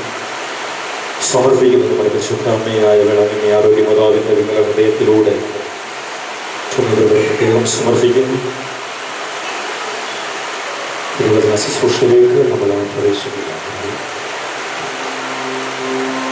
സമർപ്പിക്കുന്നു. നമ്മുടെ പരിശുദ്ധ അമ്മയായ വേളാങ്കണ്ണി ആരോഗ്യമാതാവിൻ്റെ വിമല ഹൃദയത്തിലൂടെ പ്രത്യേകം സമർപ്പിക്കുന്നു. തിരുവചന ശുശ്രൂഷയിലേക്ക് നമ്മൾ പ്രവേശിക്കുകയാണ്.